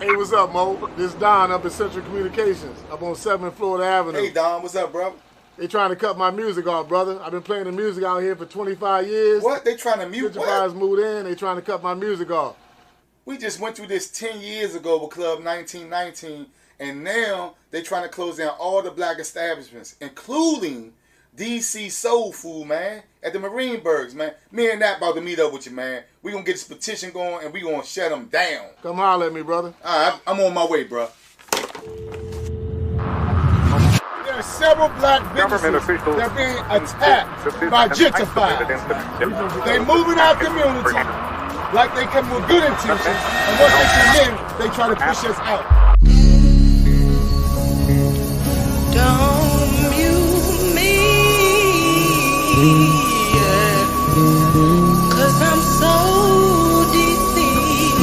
Hey, what's up, Mo? This Don up at Central Communications, up on 7th Florida Avenue. Hey, Don, what's up, bro? They trying to cut my music off, brother. I've been playing the music out here for 25 years. What? They trying to mute what? Moved in, they trying to cut my music off. We just went through this 10 years ago with Club 1919, and now they trying to close down all the black establishments, including DC Soul Food, man, at the Marineburgs, man. Me and that about to meet up with you, man. We gonna get this petition going, and we gonna shut them down. Come holler at me, brother. All right, I'm on my way, bro. There are several black businesses that are being attacked by gentrifiers. They moving our community like they come with good intentions, and once they come in, they try to push us out. Don't mute me, yeah, 'cause I'm so deceived.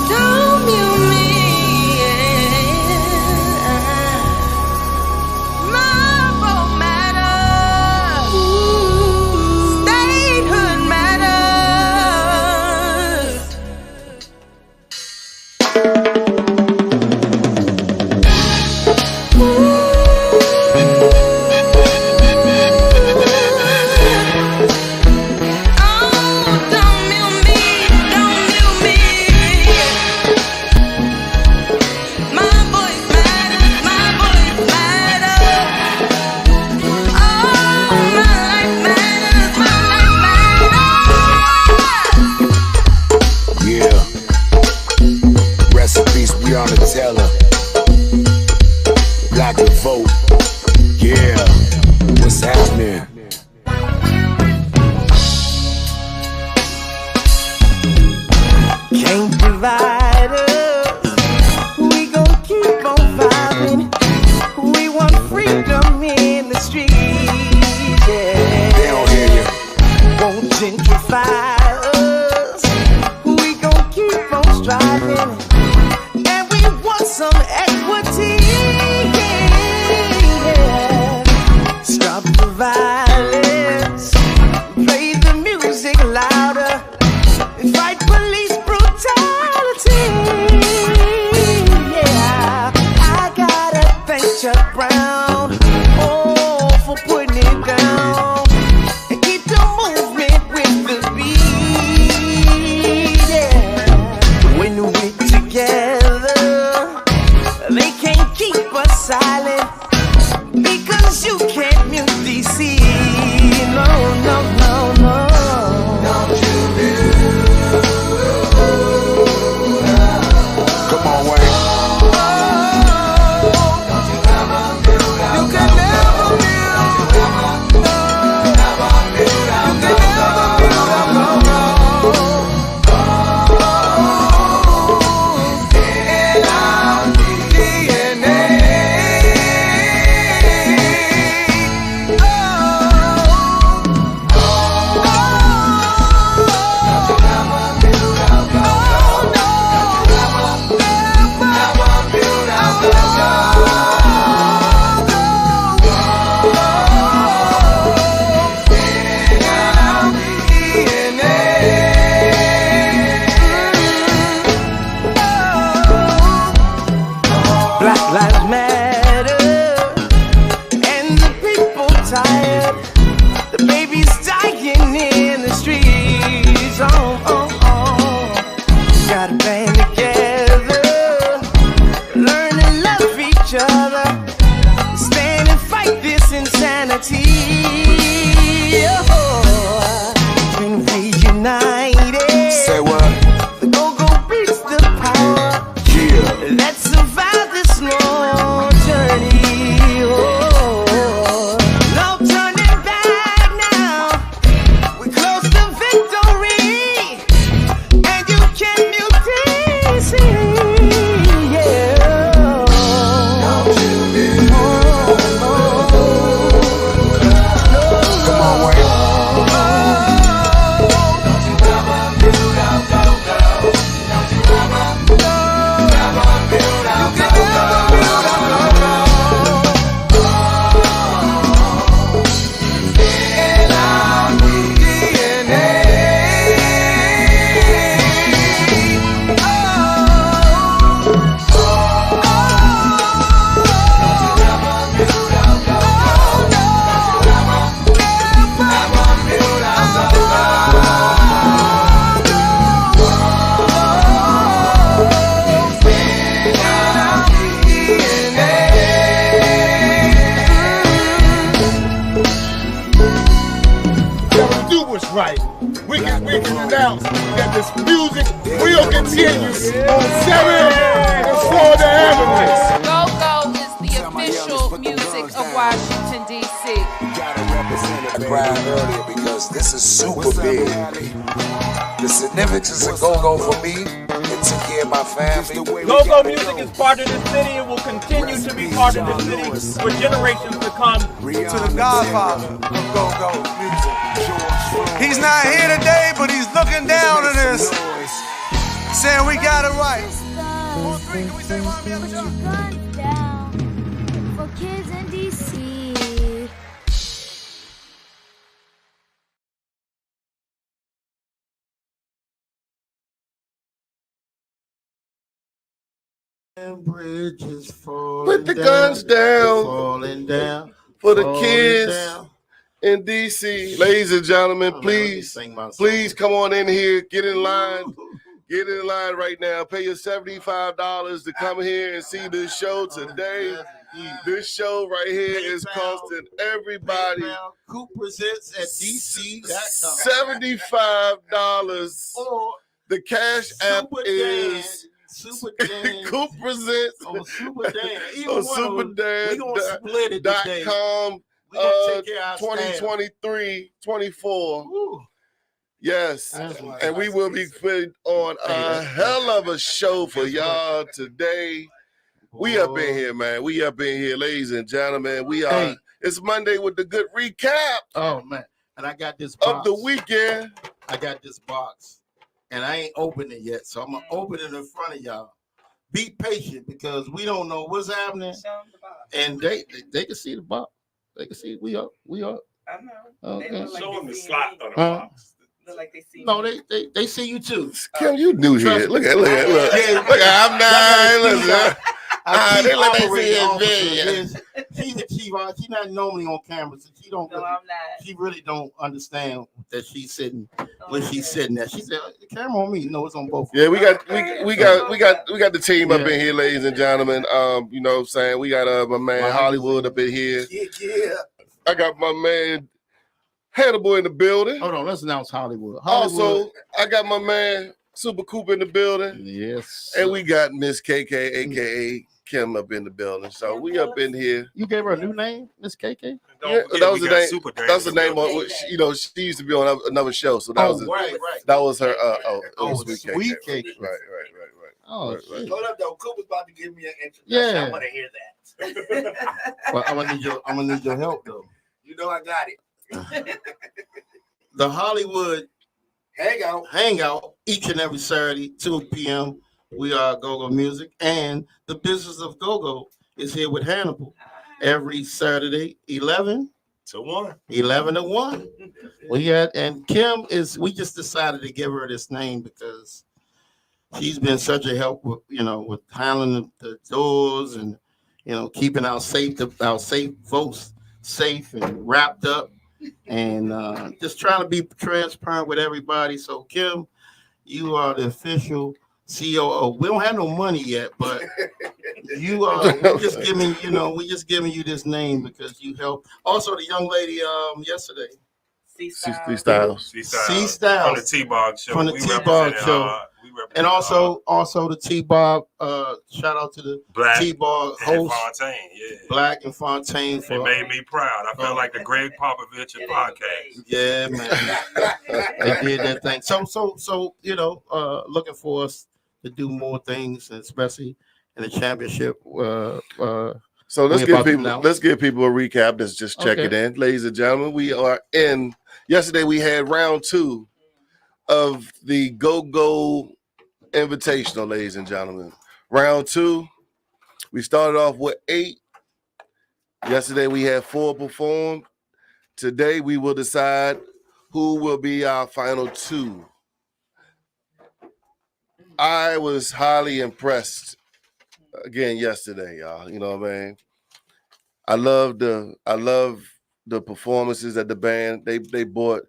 Don't mute me, yeah. My vote matters. Statehood matters. Black to vote, yeah, what's happening? Can't divide us, we gon' keep on vibing. We want freedom in the streets, yeah. They don't hear you. Won't gentrify us, we gon' keep on striving. And we want some equity. Stop the violence, play the music louder, fight police brutality. Yeah, I gotta thank Chuck Brown, oh, for putting it down and keep the movement with the beat. Yeah, when we're together, they can't keep us silent. Because you can't mute DC. No, no, no, no. Don't you mute. Come on, Wayne. Don't you ever mute. You can never mute. Never mute. You can never Black Lives Matter, and the people tired. The babies dying in the streets. Oh, oh, oh. Gotta band together, learn to love each other, stand and fight this insanity. Oh, when we united, Say what? the GoGo beats the power. Yeah. Let's survive this long journey. Oh, no turning back now. We're close to victory, and you can mute DC. Yeah. Don't you mute. Come on, Wayne. Don't you ever mute. this music will continue on 7th and Florida Avenue. GoGo is the official music of Washington, D.C. Gotta represent the crowd earlier because this is super big. The significance of GoGo for me, it took care of my family. GoGo music is part of the city and will continue to be part of the city for generations to come. To the godfather of GoGo music. He's not here today, but he's looking down at us, saying we got it right. Guns down for kids in DC. Bridges falling Put the guns down falling down for the falling kids down. in DC. Ladies and gentlemen, please come on in here. Get in line. Get in line right now. Pay your $75 to come here and see this show today. This show right here is costing everybody Coop presents at DC.com. $75. The Cash App is Super Dan. Coop presents On Super Dan. on superdan.com. 2023, 24. Ooh. Yes, and we will be putting on a hell of a show for y'all today. We up in here, man. We up in here, ladies and gentlemen. We are. Hey. It's Monday with the good recap Oh man. And I got this of box. the weekend. I got this box. And I ain't opened it yet. So I'm gonna open it in front of y'all. Be patient because we don't know what's happening. And they can see the box. They can see we up. We up. I know. Okay. They look like Show they them the see slot me. on the box. Look like they see No, me. they see you too. Kim, you new here. Trust Look me. at look. Yeah. Look at I'm not. Listen. They let me see operating his officer. She's a chief. She's not normally on camera, so she don't. No, really, I'm not. she really don't understand that she's sitting when she's sitting there. She said, "The camera on me." No, it's on both. Yeah, we got the team up in here, ladies and gentlemen. You know what I'm saying? We got my man Hollywood up in here. Yeah. I got my man Hannah Boy in the building. Hold on, let's announce Hollywood. Also, I got my man Super Coop in the building. Yes. And we got Miss KK, aka Kim, up in the building. So we up in here. You gave her a new name, Miss KK? Yeah, that was the name. That's the name of you know. She used to be on another show, so that was right. that was her. It was Sweet KK. Right. Oh, Right. shit. Hold up, though. Coop was about to give me an introduction. Yeah. I want to hear that. Well, I'm gonna need your help though. You know I got it. The Hollywood Hangout. each and every Saturday, 2 p.m. We are GoGo Music, and the business of GoGo is here with Hannibal every Saturday, 11 to 1. And Kim we just decided to give her this name because she's been such a help with, with handling the doors and, keeping our safe folks safe and wrapped up and just trying to be transparent with everybody. So Kim, you are the official COO. We don't have no money yet, but you are. We're just giving you this name because you help. Also, the young lady yesterday, C Styles. From the T-Bog show. From the T-Bog show. And also the T-Bog. Shout out to the Black T-Bog and host, Fontaine, yeah. Black and Fontaine. It made me proud. I felt like the Greg Popovich of podcast. Yeah, man. They did that thing. So looking for us to do more things, especially in the championship. So let's give people a recap that's just checking in. Ladies and gentlemen, we are in. Yesterday we had round 2 of the GoGo Invitational, ladies and gentlemen. Round 2, we started off with 8. Yesterday we had 4 perform. Today we will decide who will be our final 2. I was highly impressed again yesterday, y'all. You know what I mean? I love the performances that the band they bought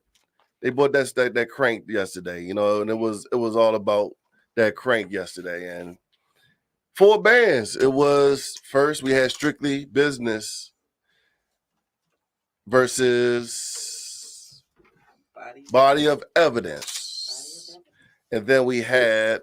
that crank yesterday, and it was all about that crank yesterday. And 4 bands. It was first we had Strictly Business versus Body of Evidence. And then we had.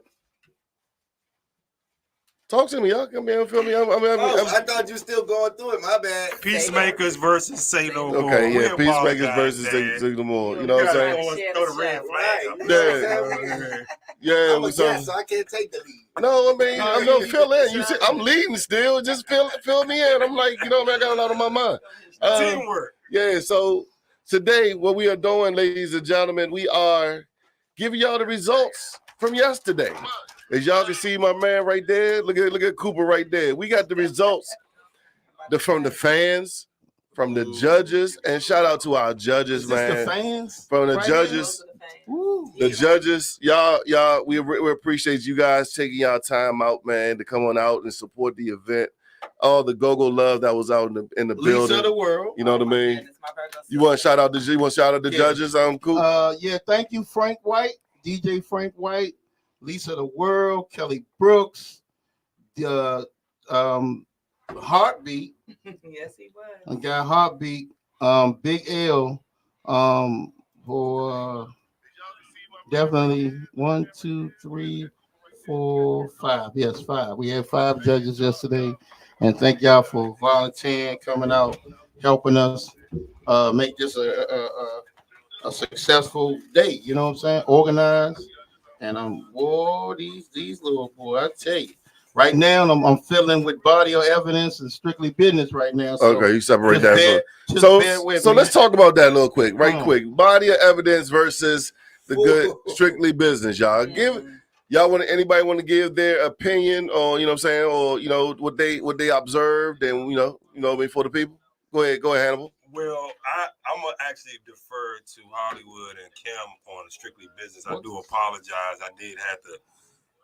Talk to me, y'all. Come here, feel me. I thought you were still going through it. My bad. Peacemakers versus Say No More. Okay, yeah. Peacemakers versus Say No More. You know what I'm saying? Throw the red flag. Yeah. I'm a guest, so I can't take the lead. No, I mean, I'm gonna fill in. You see, I'm leading still. Just fill me in. I'm like, you know, I got a lot on my mind. Teamwork. Yeah. So today, what we are doing, ladies and gentlemen, we are giving y'all the results from yesterday. As y'all can see, my man right there. Look at Cooper right there. We got the results from the fans, from the judges, and shout out to our judges, man. The fans from the judges. The judges, y'all, we appreciate you guys taking y'all time out, man, to come on out and support the event. All the GoGo love that was out in the building. Lisa of the world. You know what I mean? You want to shout out the judges? Cool. Yeah, thank you, Frank White, DJ Frank White, Lisa of the world, Kelly Brooks, the Heartbeat. Yes, he was. I got Heartbeat, Big L, for definitely 1, 2, 3, 4, 5. Yes, 5. We had 5 judges yesterday, and thank y'all for volunteering, coming out, helping us make this a successful day. You know what I'm saying? Organized, and these little boy, I tell you. Right now, I'm filling with body of evidence and strictly business right now. So okay, you separate that. So let's talk about that real quick, quick. Body of evidence versus the good strictly business, y'all. Anybody want to give their opinion on, you know what I'm saying, or you know what they observed, and you know for the people. Go ahead, Hannibal. Well, I'm gonna actually defer to Hollywood and Kim on strictly business. I do apologize. I did have to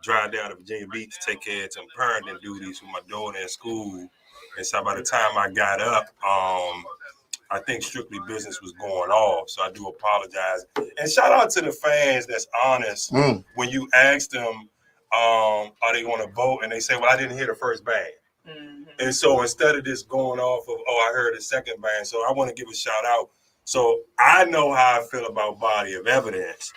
drive down to Virginia Beach to take care of some parenting duties for my daughter in school. And so by the time I got up, I think strictly business was going off. So I do apologize. And shout out to the fans that's honest when you ask them, are they going to vote? And they say, well, I didn't hear the first bang. Mm-hmm. And so instead of this going off of, I heard the second bang. So I want to give a shout out. So I know how I feel about body of evidence,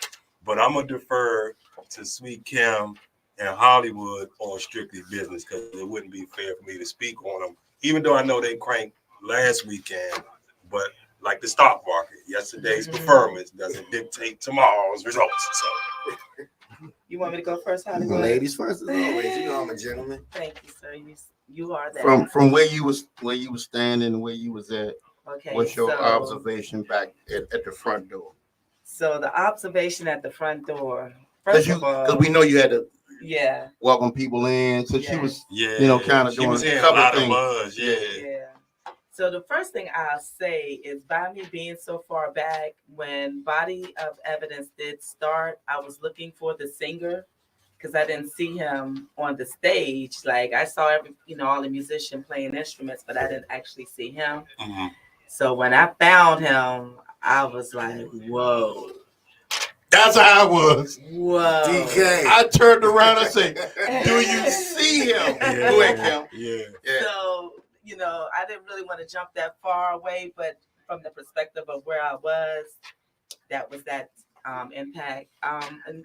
but I'm going to defer to Sweet Kim and Hollywood on strictly business because it wouldn't be fair for me to speak on them, even though I know they cranked last weekend. But like the stock market, yesterday's performance doesn't dictate tomorrow's results. So, you want me to go first, Hollywood? Ladies first, as always. You know I'm a gentleman. Thank you, sir. You are that. From where you was standing and where you was at. Okay. What's your observation back at the front door? So the observation at the front door. Because we know you had to. Yeah. Welcome people in. So she was, kind of doing a couple of things. Buzz, yeah. So the first thing I'll say is by me being so far back, when Body of Evidence did start, I was looking for the singer because I didn't see him on the stage. Like I saw all the musicians playing instruments, but I didn't actually see him. Mm-hmm. So when I found him, I was like, whoa. That's how I was. Whoa. DK. I turned around and said, do you see him? Yeah. Go ahead, Kim. Yeah. So, I didn't really want to jump that far away, but from the perspective of where I was, that was that impact. And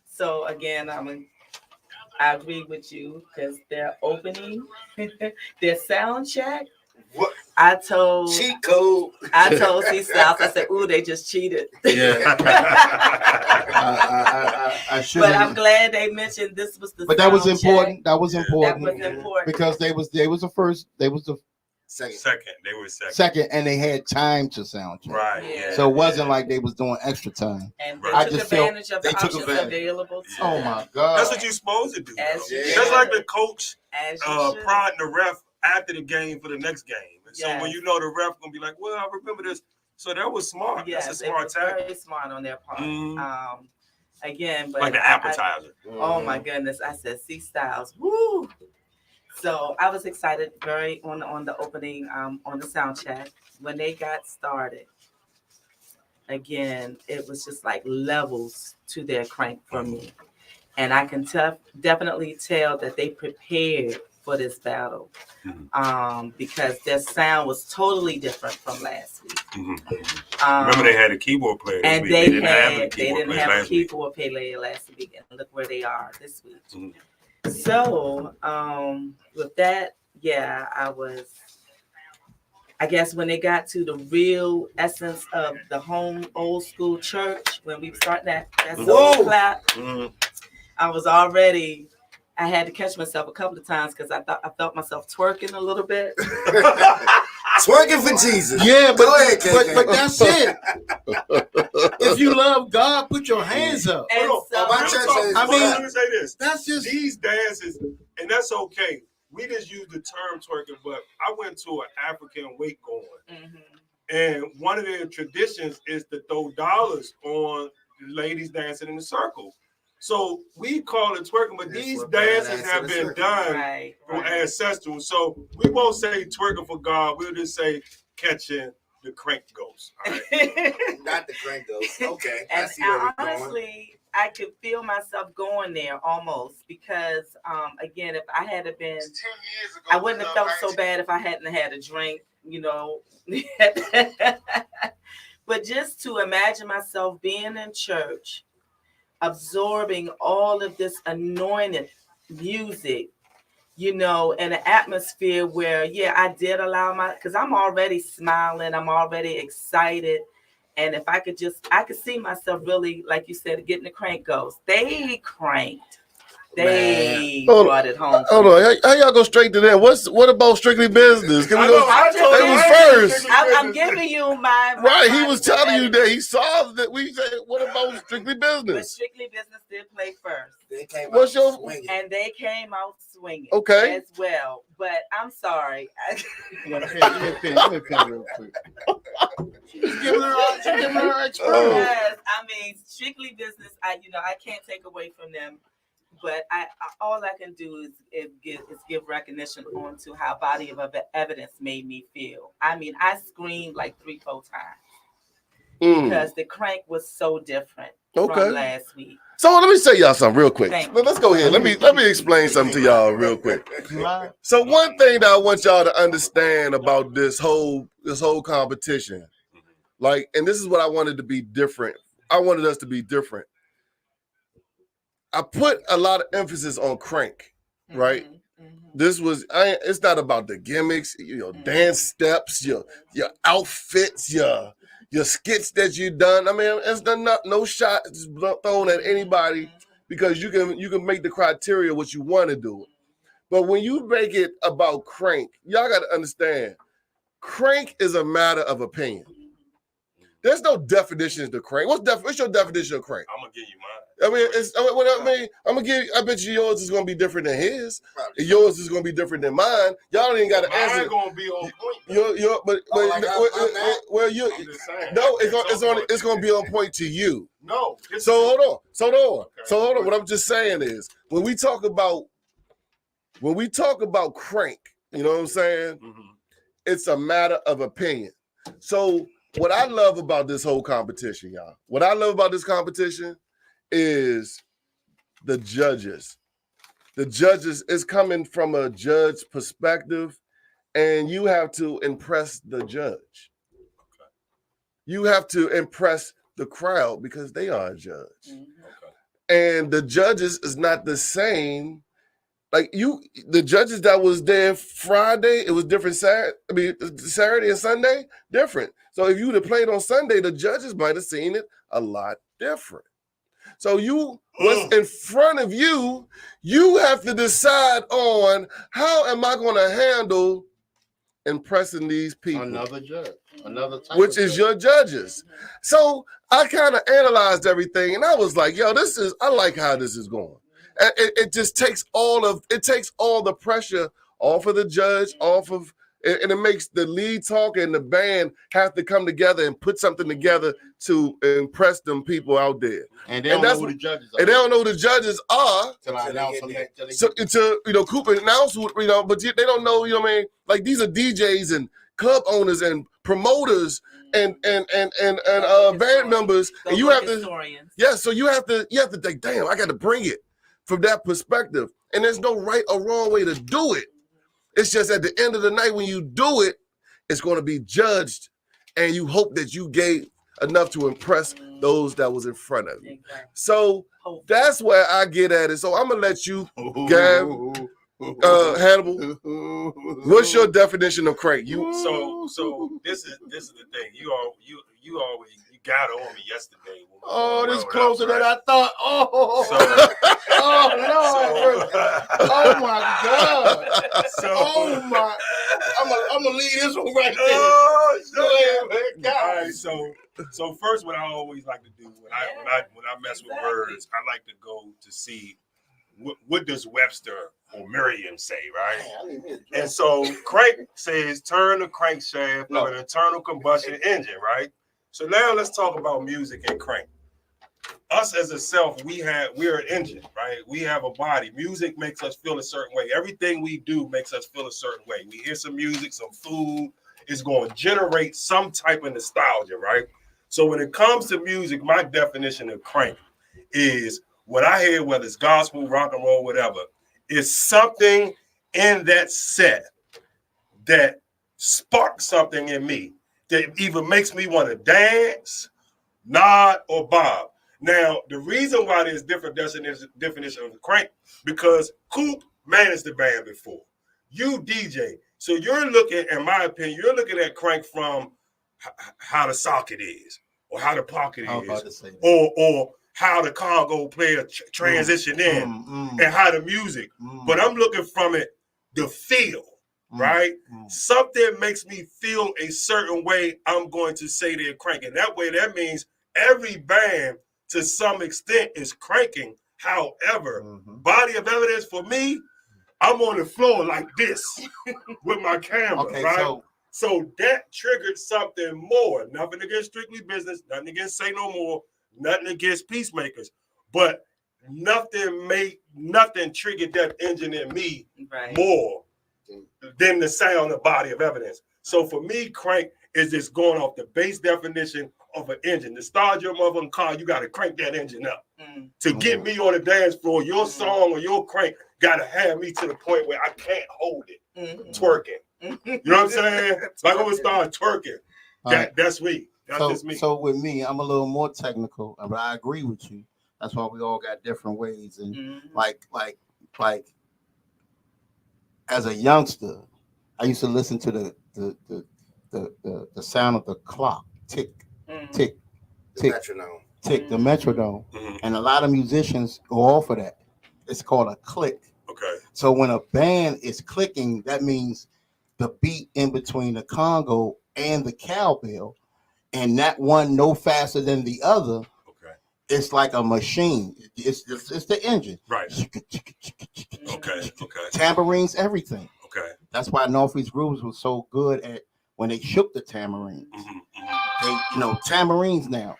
so again, I agree with you because their opening, their sound check. What? I told cheat code. I told C South. I said, "Ooh, they just cheated." Yeah. I should. But I'm glad they mentioned this was the. But that was important. Check. That was important. That was important because they was the first. They was the second. They were second, and they had time to sound check. Right. Yeah. So it wasn't like they was doing extra time. And they took advantage of the options available. Yeah. Oh my God. That's what you're supposed to do. That's like the coach prodding the ref after the game for the next game. And so when you know the ref gonna be like, well, I remember this. So that was smart. Yes, that's a smart tactic. Very smart on their part. Again, but like the appetizer. Oh my goodness. I said C Styles. Woo. So I was excited very on the opening, on the sound check. When they got started, again, it was just like levels to their crank for me. And I can definitely tell that they prepared for this battle, because their sound was totally different from last week. Remember, they had a keyboard player this and week. they didn't have a didn't have a keyboard player last week, and look where they are this week. So with that, yeah, I guess when they got to the real essence of the home old school church, when we started that soul clap, I had to catch myself a couple of times because I felt myself twerking a little bit. Twerking for Jesus. Yeah, but, Go ahead, but that's it. If you love God, put your hands up. And so, my church says, let me say this. That's just these dances, and that's okay. We just use the term twerking, but I went to an African wake going, and one of their traditions is to throw dollars on the ladies dancing in a circle. So we call it twerking, but these dances have been done from ancestral. So we won't say twerking for God. We'll just say catching the crank ghost. All right? Not the crank ghost. Okay. And honestly, I could feel myself going there almost because, again, if I had been, 10 years ago, I wouldn't have felt so bad if I hadn't had a drink, you know. But just to imagine myself being in church, absorbing all of this anointed music, you know, in an atmosphere where, yeah, I did allow because I'm already smiling, I'm already excited. And if I could see myself really, like you said, getting the crank goes. They cranked. They brought it home. Hold on. How y'all go straight to that? What about Strictly Business? Can we go? It was first. I'm giving you my right. He was telling you that he saw that we said, what about Strictly Business? But Strictly Business did play first. They came What's out your swinging. And they came out swinging. Okay. As well. But I'm sorry. Let me pin real quick. She's giving her expression. Yes, I mean, Strictly Business, I can't take away from them. But all I can do is give recognition on to how Body of Evidence made me feel. I mean, I screamed like 3-4 times because the crank was so different from last week. So let me say y'all something real quick. Let's go ahead. Let me explain something to y'all real quick. So one thing that I want y'all to understand about this whole competition, like, and this is what I wanted to be different. I wanted us to be different. I put a lot of emphasis on crank, right? This was it's not about the gimmicks, your dance steps, your outfits, your skits that you done. I mean, it's no shot thrown at anybody because you can make the criteria what you want to do. But when you make it about crank, y'all got to understand, crank is a matter of opinion. There's no definitions to crank. What's your definition of crank? I'm gonna give you mine. I bet you yours is gonna be different than his. And yours is gonna be different than mine. Y'all ain't got to answer. Mine gonna be on point. It's gonna be on point to you. No. So hold on. What I'm just saying is when we talk about crank, you know what I'm saying? It's a matter of opinion. So what I love about this whole competition, y'all, is the judges. The judges is coming from a judge perspective, and you have to impress the judge. You have to impress the crowd because they are a judge. And the judges is not the same. Like the judges that was there Friday, it was different Saturday and Sunday, different. So if you would have played on Sunday, the judges might have seen it a lot different. So what's in front of you, you have to decide on how am I going to handle impressing these people. Another judge, another type which is your judges. So I kind of analyzed everything, and I was like, yo, I like how this is going. And it just takes all the pressure off of the judge, and it makes the lead talker and the band have to come together and put something together to impress them people out there. And they don't know who the judges are. And they don't know who the judges are. Till I announce them. Until Cooper announce who, but they don't know, you know what I mean? Like these are DJs and club owners and promoters and band members. And you have to, so you have to think, damn, I got to bring it. from that perspective. And there's no right or wrong way to do it. It's just at the end of the night when you do it, it's going to be judged, and you hope that you gave enough to impress those that was in front of you. Exactly. So that's where I get at it. So I'm going to let you, Gab, Hannibal, what's your definition of crank? So this is the thing. You always got on me yesterday. Oh, this closer than I thought. Oh, Lord. Oh my God. I'm gonna leave this one right there. All right, so first, what I always like to do when I mess with words, I like to go to see what does Webster or Merriam say, right? And so crank says turn the crankshaft of an internal combustion engine, right? So now let's talk about music and crank. Us as a self, we're an engine, right? We have a body. Music makes us feel a certain way. Everything we do makes us feel a certain way. We hear some music, some food, it's going to generate some type of nostalgia, right? So when it comes to music, my definition of crank is what I hear, whether it's gospel, rock and roll, whatever, is something in that set that sparks something in me that either makes me want to dance, nod, or bob. Now, the reason why there's different definition of the crank, because Coop managed the band before. You DJ. So you're looking, in my opinion, you're looking at crank from how the socket is, or how the pocket is, or how the Congo player transition and how the music. But I'm looking from it, the feel. Right? Something makes me feel a certain way, I'm going to say they're cranking. That way, that means every band, to some extent, is cranking. However, body of evidence for me, I'm on the floor like this with my camera, right? So that triggered something more. Nothing against Strictly Business, nothing against Say No More, nothing against Peacemakers. But nothing triggered that engine in me more than the sound of body of evidence. So for me, crank is just going off the base definition of an engine. To start your motherfucking car, you got to crank that engine up. To get me on the dance floor, your song or your crank got to have me to the point where I can't hold it. Twerking. You know what I'm saying? Like I'm going to start twerking. That's me. That's just me. So with me, I'm a little more technical, but I agree with you. That's why we all got different ways. And like as a youngster, I used to listen to the sound of the clock, tick, tick, tick, tick, the metronome, and a lot of musicians go off of that. It's called a click. Okay. So when a band is clicking, that means the beat in between the congo and the cowbell, and that one no faster than the other. Okay. It's like a machine. It's the engine. Right. Okay. Tambourines, everything. Okay. That's why Northeast Grooves was so good at when they shook the tamarines. They, tamarines now.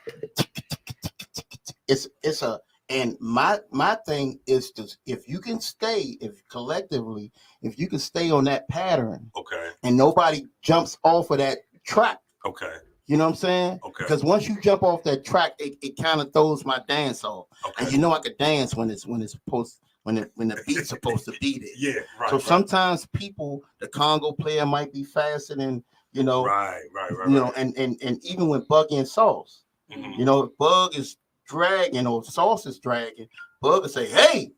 It's a, and my thing is to, if you can stay, if you can stay on that pattern, and nobody jumps off of that track. Okay. You know what I'm saying? Okay. Because once you jump off that track, it kind of throws my dance off. Okay. And I could dance when the beat's supposed to beat it. Yeah, right. So sometimes people, the Congo player might be faster than, Right. And even with Buggy and Sauce, Bug is dragging or Sauce is dragging, Bug will say, hey,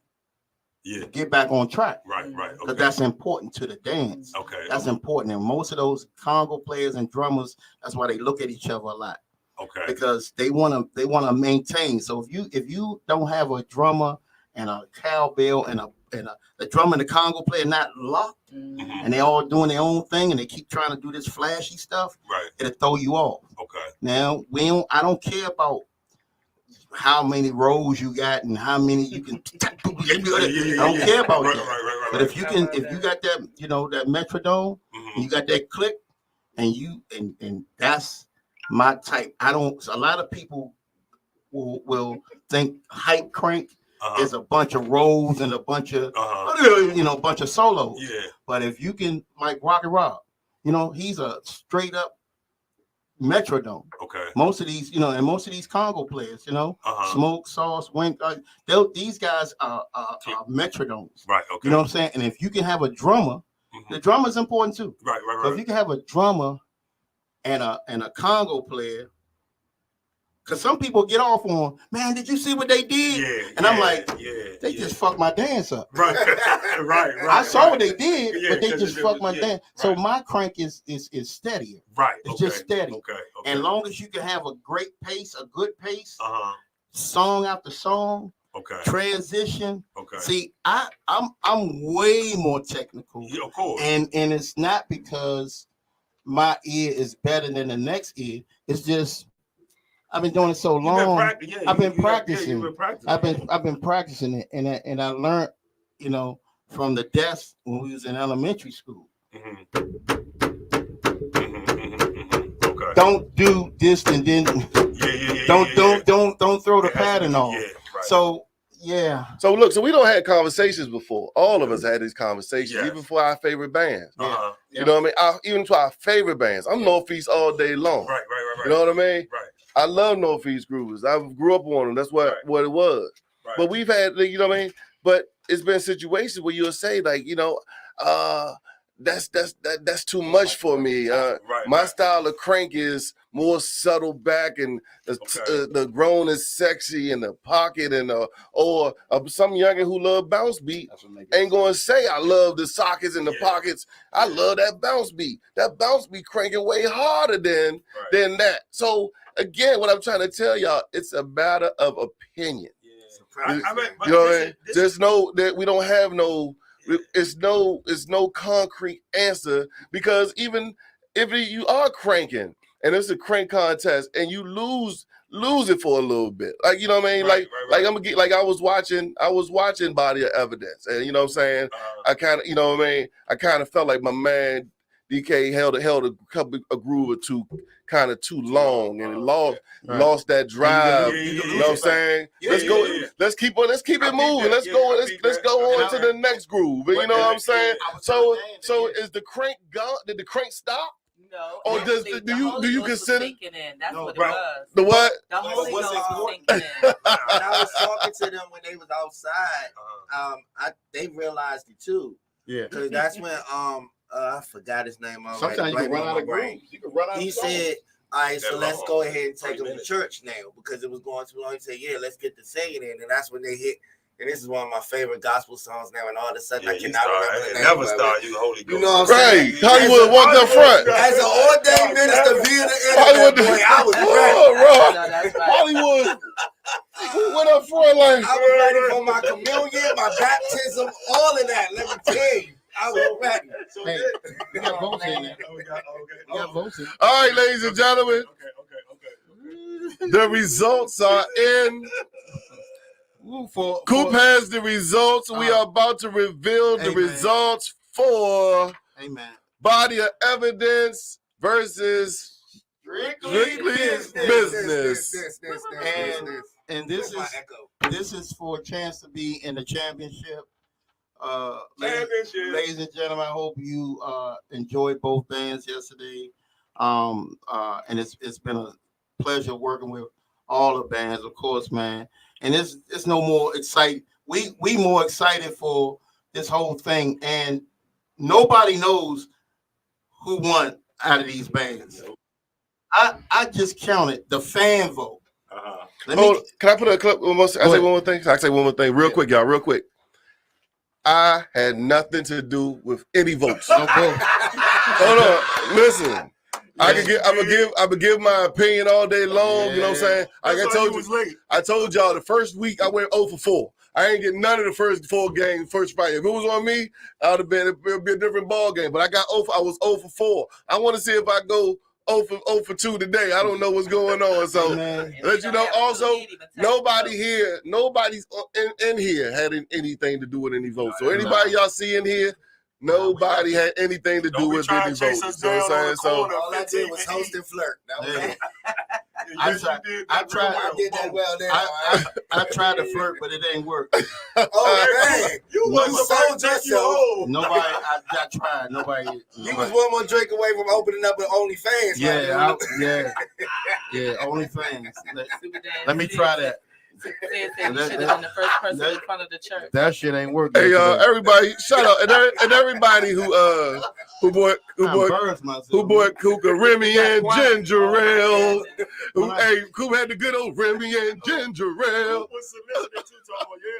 get back on track. Right. Because that's important to the dance. Okay. That's important. And most of those Congo players and drummers, that's why they look at each other a lot. Okay. Because they want to maintain. So if you don't have a drummer and a cowbell and a drummer and a Congo player not locked, and they all doing their own thing, and they keep trying to do this flashy stuff, it'll throw you off. Okay. Now I don't care about how many rows you got and how many you can. I don't care about that. Right. But if you got that, that metronome, and you got that click, and that's my type. A lot of people will think hype crank is a bunch of rolls and a bunch of bunch of solos. Yeah. But if you can, like Rocky Rob, he's a straight up Metrodome. Okay. Most of these, and most of these Congo players, Smoke, Sauce, Wink, these guys are Metrodomes. Right. Okay. You know what I'm saying? And if you can have a drummer, the drummer is important too. Right. So if you can have a drummer and a Congo player, because some people get off on, man, did you see what they did? Yeah. And I'm like, they just fucked my dance up. Right. right. I saw what they did, Yeah, but they 'cause just it fucked my was- dance. So my crank is steadier. Right. It's just steady. Okay. And long as you can have a great pace, a good pace, Uh-huh. song after song, Okay. transition. Okay. See, I'm way more technical. Yeah, of course. And it's not because my ear is better than the next ear. It's just I've been doing it so long. I've been practicing. I've been practicing it, and I learned, from the desk when we was in elementary school. Okay. Don't do this and then don't throw the pattern on. So So look, so we don't had conversations before. All of us had these conversations, even for our favorite bands. You know what I mean? Even to our favorite bands. I'm Northeast all day long. Right. You know what I mean? Right. I love Northeast Groovers. I grew up on them. That's what it was. Right. But we've had, you know what I mean? But it's been situations where you'll say, like, that's too much for me. My style of crank is more subtle back, and the grown is sexy in the pocket, and or some youngin who love bounce beat ain't gonna say I love the sockets and the pockets. I love that bounce beat. That bounce beat cranking way harder than that. So again, what I'm trying to tell y'all, it's a matter of opinion. You know what I mean? There's that we don't have no. It's no concrete answer, because even if you are cranking and it's a crank contest and you lose it for a little bit, like, you know what I mean? Like I'm gonna get, like I was watching Body of Evidence, and you know what I'm saying? I kind of, you know what I mean? I kind of felt like my man DK held a groove or two kind of too long, and it lost that drive. You know what I'm saying? Let's go. Let's keep it moving. Let's go on to the next groove. You know what I'm saying? So is the crank gone? Did the crank stop? No. Or do you consider? That's what it was. The what? The Holy Ghost was sinking in. When I was talking to them when they was outside, they realized it too. Yeah. Because that's when I forgot his name already. Sometimes you can run out of grooves. He said, all right, so let's go ahead and take them to church now, because it was going too long. He said, yeah, let's get the singing in. And that's when they hit. And this is one of my favorite gospel songs now. And all of a sudden, I cannot remember the name. Never start. You Holy Ghost. You know what I'm saying? Right. Hollywood walked up front. As an ordained minister via the internet, boy, I was ready. Hollywood went up front like. I was ready for my communion, my baptism, all of that. Let me tell you. I was ready. Hey, we got votes in there. We got votes in. All right, ladies and gentlemen. Okay. The results are in. Coop has the results. We are about to reveal the results for Body of Evidence versus Strictly Business. And this is for a chance to be in the championship. Ladies and gentlemen, I hope you enjoyed both bands yesterday. And it's been a pleasure working with all the bands, of course, man. And it's no more exciting. We more excited for this whole thing, and nobody knows who won out of these bands. I just counted the fan vote. Can I put a clip? I say one more thing. I say one more thing, real quick, y'all. Real quick. I had nothing to do with any votes. Hold on, listen. I'm gonna give my opinion all day long. You know what I'm saying? Like I told y'all the first week I went 0 for 4. I ain't get none of the first 4 games, first fight. If it was on me, it'd be a different ball game. But I was 0 for 4. I want to see if I go 0 for 2 today. I don't know what's going on. So let you know. Also, nobody's in here had anything to do with any votes. So anybody y'all see in here, nobody had anything to do with any votes. You know what I'm saying? So all I did was host and flirt. I tried to flirt, but it ain't work. Oh man, you sold yourself. Nobody. I tried. Nobody. You was one more drink away from opening up an OnlyFans. Yeah, yeah. OnlyFans. Let me try that. Should have been the first person in front of the church. That shit ain't working. Hey, everybody, shout out and everybody who bought Kuka Remy and ginger ale. Who had the good old Remy and ginger ale.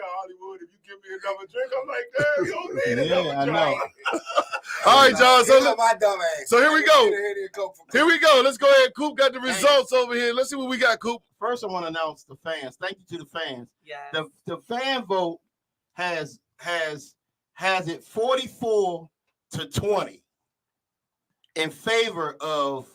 Hollywood, if you give me another drink, I'm like, damn, you don't need another drink. All right, y'all. So here we go. Here we go. Let's go ahead. Coop got the results over here. Let's see what we got, Coop. First, I want to announce the fans. Thank you to the fans. Yeah. The fan vote has it 44-20 in favor of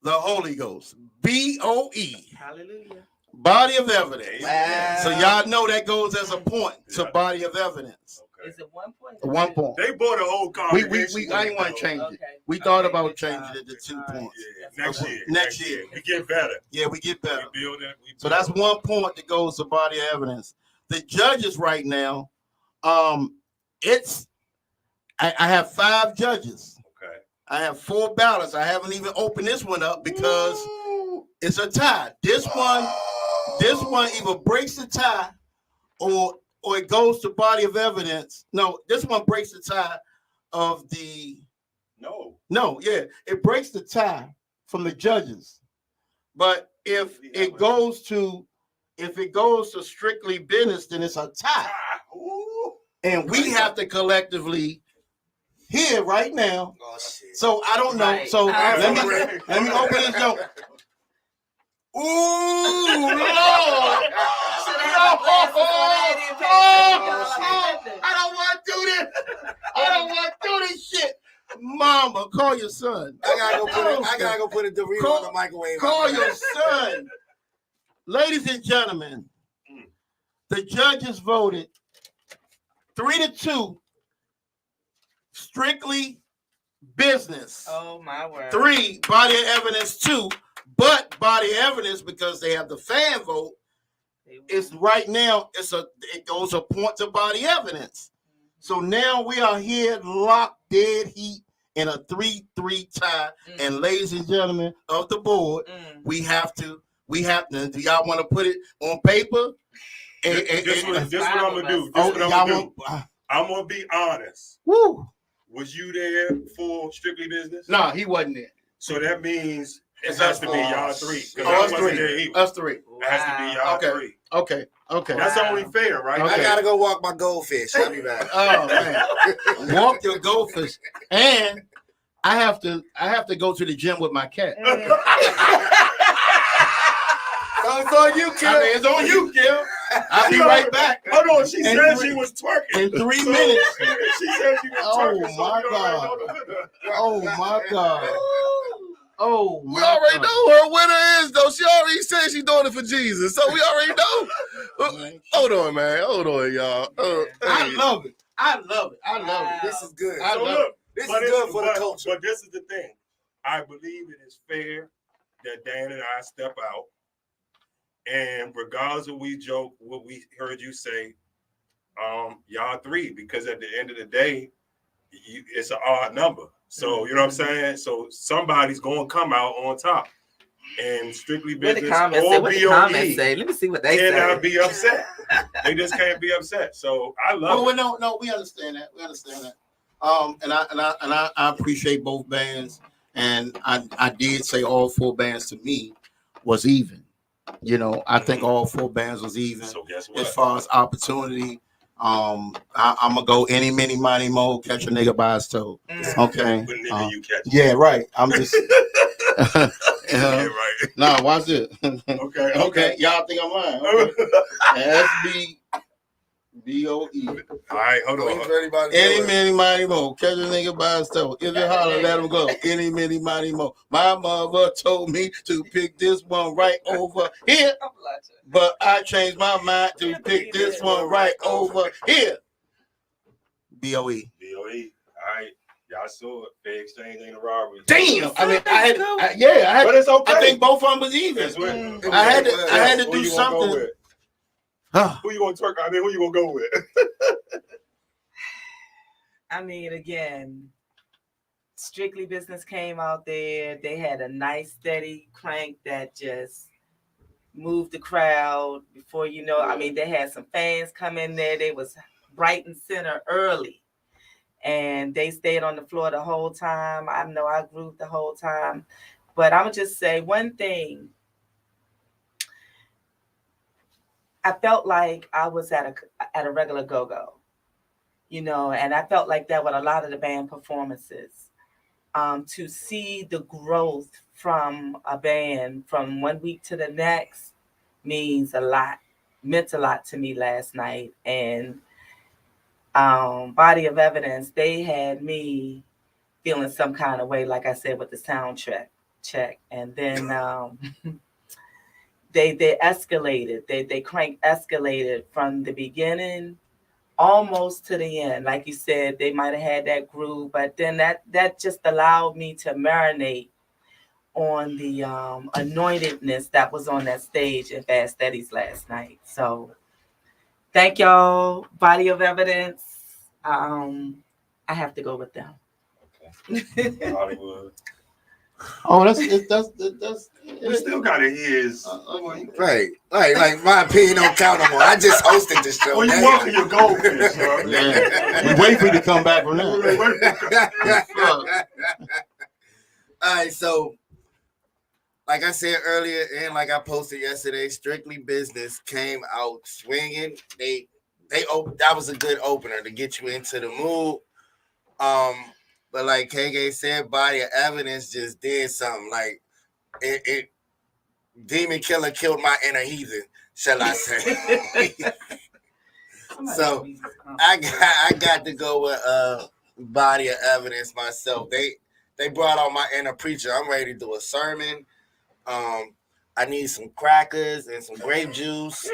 the Holy Ghost. BOE. Hallelujah. Body of evidence. Wow. So y'all know that goes as a point to body of evidence. Is it 1 point? 1 point. They bought a whole congregation. I didn't want to change it. We thought about changing it to 2 points. Yeah, next year. We get better. Yeah, we get better. We build it. So that's 1 point that goes to body of evidence. The judges right now, I have 5 judges. Okay. I have 4 ballots. I haven't even opened this one up because it's a tie. This one either breaks the tie or it goes to body of evidence. No, this one breaks the tie of the it breaks the tie from the judges. But if it goes to strictly business, then it's a tie. And we have to collectively here right now. Oh, shit. So I don't know. Right. So let me open this door. Ooh, Lord! I don't want to do this. I don't want to do this shit. Mama, call your son. I gotta go put a Dorito in the microwave. Call your son. Ladies and gentlemen, the judges voted 3-2. Strictly business. Oh my word. 3, body of evidence 2. But body evidence, because they have the fan vote, it's right now. It goes a point to body evidence. So now we are here, locked dead heat in a 3-3 tie. And ladies and gentlemen of the board, we have to. Do y'all want to put it on paper? This what I'm gonna do. I'm gonna be honest. Woo. Was you there for Strictly Business? No, he wasn't there. So that means it has to be y'all 3. Us 3. Us 3. It has to be y'all 3. Okay. That's only fair, right? I gotta go walk my goldfish. I'll be back. Oh man, walk your goldfish, and I have to go to the gym with my cat. So it's on you, Kim. It's on you, Kim. I'll be right back. Hold on, she said she was twerking. In 3 minutes. She said she was twerking. Oh my God. Oh, we already know who her winner is, though. She already said she's doing it for Jesus, so we already know. Hold on, man. Hold on, y'all. I love it. I love it. This is good. This is good for the culture. But this is the thing. I believe it is fair that Dan and I step out, and regardless of what we heard you say, y'all 3, because at the end of the day, it's an odd number. So, you know what I'm saying? So somebody's going to come out on top. And Strictly Business or BOE say? Let me see what they cannot be upset. They just can't be upset. So I love it. No, we understand that. And I appreciate both bands. And I did say all 4 bands to me was even. You know, I think all 4 bands was even. So guess what? As far as opportunity. I'm gonna go any, mini, mighty, mo, catch a nigga by his toe. Okay. Yeah, right. I'm just. Yeah, right. Nah, watch it. Okay. Y'all think I'm lying? Okay. SBBOE. All right, hold on. Any, mini, mighty, mo, catch a nigga by his toe. If it holler, let him go. Any, mini, mighty, mo. My mother told me to pick this one right over here. But I changed my mind to pick this one right over here. BOE. BOE. All right. Yeah, I saw it. Fair exchange ain't a robbery. Damn. I mean, I had. But it's okay. I think both of them was even. I had to do something. Who you gonna twerk? I mean, who you gonna go with? I mean, again, Strictly Business came out there. They had a nice, steady crank that just moved the crowd. Before you know, I mean, they had some fans come in there. They was bright and center early, and they stayed on the floor the whole time. I know I grooved the whole time, but I'm gonna just say one thing. I felt like I was at a regular go-go, you know, and I felt like that with a lot of the band performances. To see the growth from a band from one week to the next means a lot, meant a lot to me last night. And Body of Evidence, they had me feeling some kind of way, like I said, with the soundtrack check. And then they escalated, they crank escalated from the beginning almost to the end. Like you said, they might have had that groove, but then that just allowed me to marinate on the anointedness that was on that stage in Fast Eddie's last night. So thank y'all, Body of Evidence. I have to go with them. Okay. Hollywood. Oh, that's we still gotta hear his right. Like my opinion don't count no more. I just hosted the show. Well, you welcome your goldfish, bro. Yeah. We wait for you to come back from that. All right, so like I said earlier, and like I posted yesterday, Strictly Business came out swinging. They that was a good opener to get you into the mood. But like KK said, Body of Evidence just did something. Like it Demon Killer killed my inner heathen, shall I say? So I got to go with Body of Evidence myself. They brought out my inner preacher. I'm ready to do a sermon. I need some crackers and some grape juice.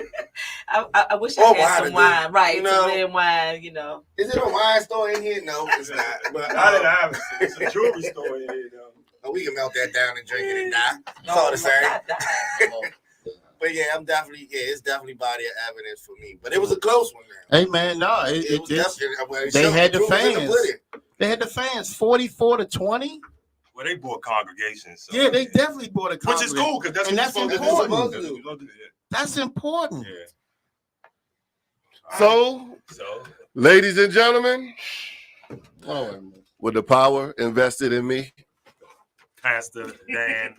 I wish I had some wine, right? Some red wine, you know. Is it a wine store in here? No, it's not. But not that I haven't seen. It's a jewelry store in here, though. Oh, we can melt that down and drink it and die. It's all the same. But yeah, it's definitely Body of Evidence for me. But it was a close one, man. Hey man, no, they had the fans. They had the fans 44-20. Well, they bought congregations. So yeah, they definitely bought a congregation. Which is cool because that's important. That's important. Yeah. So, ladies and gentlemen, with the power invested in me, Pastor Dan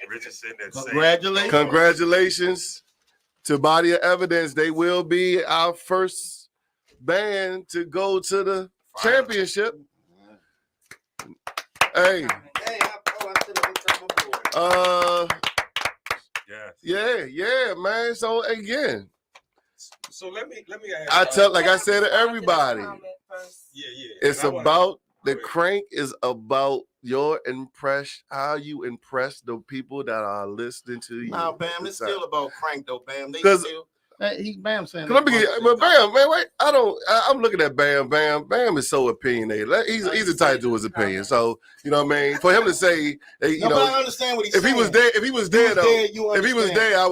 Richardson. Congratulations to Body of Evidence. They will be our first band to go to the championship. Hey. Yeah, man. So again. So let me I ask. said to everybody. Yeah. It's about the crank is about your impress, how you impress the people that are listening to you. Nah, Bam, it's still about crank though, Bam. Bam saying. But Bam, man, wait. I'm looking at Bam. Bam is so opinionated. He's entitled to his opinion. So you know what I mean. For him to say, but I understand what he's saying. If he was there, I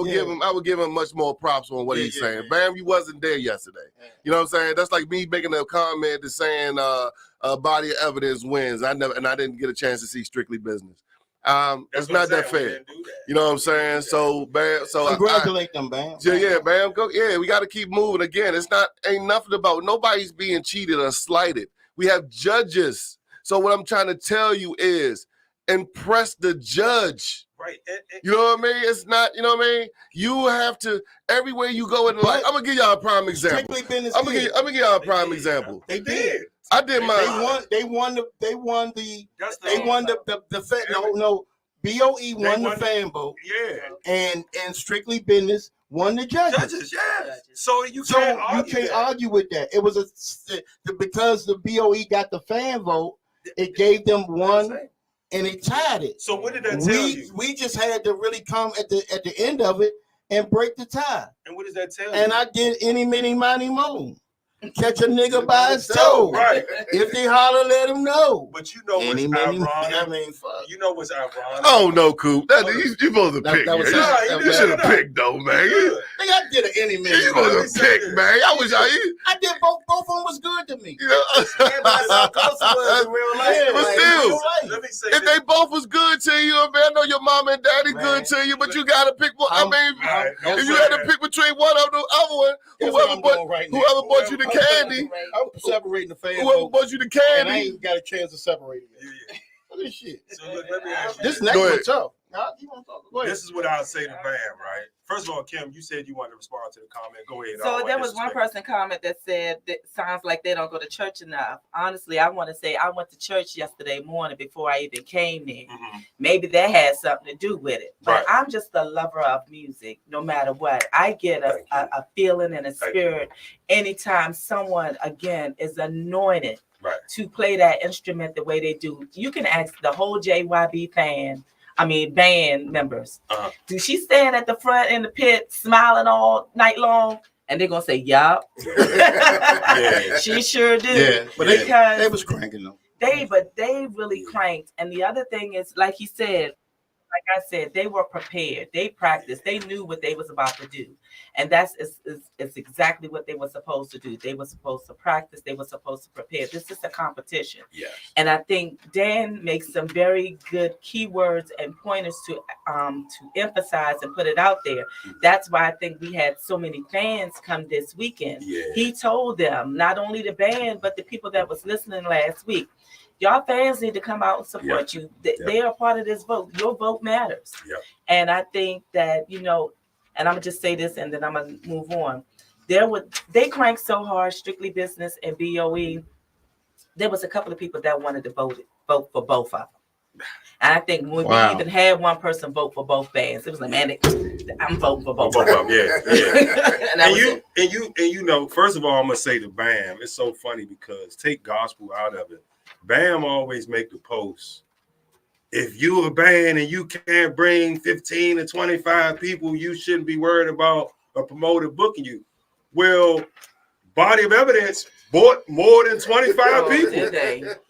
would give him much more props on what he's saying. Bam, you wasn't there yesterday. You know what I'm saying? That's like me making a comment to saying, Body of Evidence wins. I didn't get a chance to see Strictly Business. It's not that fair. You know what I'm saying? So Bam, congratulate them, Bam. Yeah, Bam. We got to keep moving. Again, ain't nothing about nobody's being cheated or slighted. We have judges. So what I'm trying to tell you is impress the judge. Right. You know what I mean? It's not, you know what I mean? You have to, everywhere you go in life, I'm going to give y'all a prime example. I'm going to give y'all a prime example. They did. I did mine. They won the BOE won the fan vote. Yeah. And Strictly Business won the judges. Yeah. So you can't argue with that. It was because the BOE got the fan vote, it gave them one and it tied it. So what did that tell you? We just had to really come at the end of it and break the tie. And what does that tell you? And I did any, many, money, mo. catch a nigga by his toe. Right. If they holler, let him know. But you know what's ironic? Fuck. You know what's ironic? Oh no, Coop. You supposed to pick. You should have picked though, man. Nigga, I did an any minute. You supposed to pick, man. I did both of them was good to me. You know? But still, if they both was good to you, man, I know your mom and daddy good to you, but you gotta pick one. If you had to pick between one of the other one, whoever bought you the candy, I'm separating the fans. Whoever bought you the candy, and I ain't got a chance to separate it. Look at this shit. So look, let me ask you. This next one tough. This is what I'll say to Bam, right? First of all, Kim, you said you wanted to respond to the comment. Go ahead. So there was one person comment that said that sounds like they don't go to church enough. Honestly, I want to say I went to church yesterday morning before I even came there. Mm-hmm. Maybe that had something to do with it. But I'm just a lover of music, no matter what. I get a feeling and a spirit anytime someone, again, is anointed to play that instrument the way they do. You can ask the whole JYB band members. Do she stand at the front in the pit smiling all night long? And they're gonna say, yup. She sure do. Yeah, but because they was cranking though. They really cranked. And the other thing is, like he said, like I said, they were prepared. They practiced. They knew what they was about to do. And that's exactly what they were supposed to do. They were supposed to practice. They were supposed to prepare. This is a competition. Yes. And I think Dan makes some very good keywords and pointers to emphasize and put it out there. That's why I think we had so many fans come this weekend. Yeah. He told them, not only the band, but the people that was listening last week, y'all fans need to come out and support you. They are part of this vote. Your vote matters. And I think that, and I'm going to just say this and then I'm going to move on. They cranked so hard, Strictly Business and BOE. There was a couple of people that wanted to vote for both of them. And I think when we even had one person vote for both bands, it was like, man, I'm voting for both of them. and first of all, I'm going to say to Bam, it's so funny because take gospel out of it. Bam always make the post. If you're a band and you can't bring 15 to 25 people, you shouldn't be worried about a promoter booking you. Well, Body of Evidence bought more than 25 people.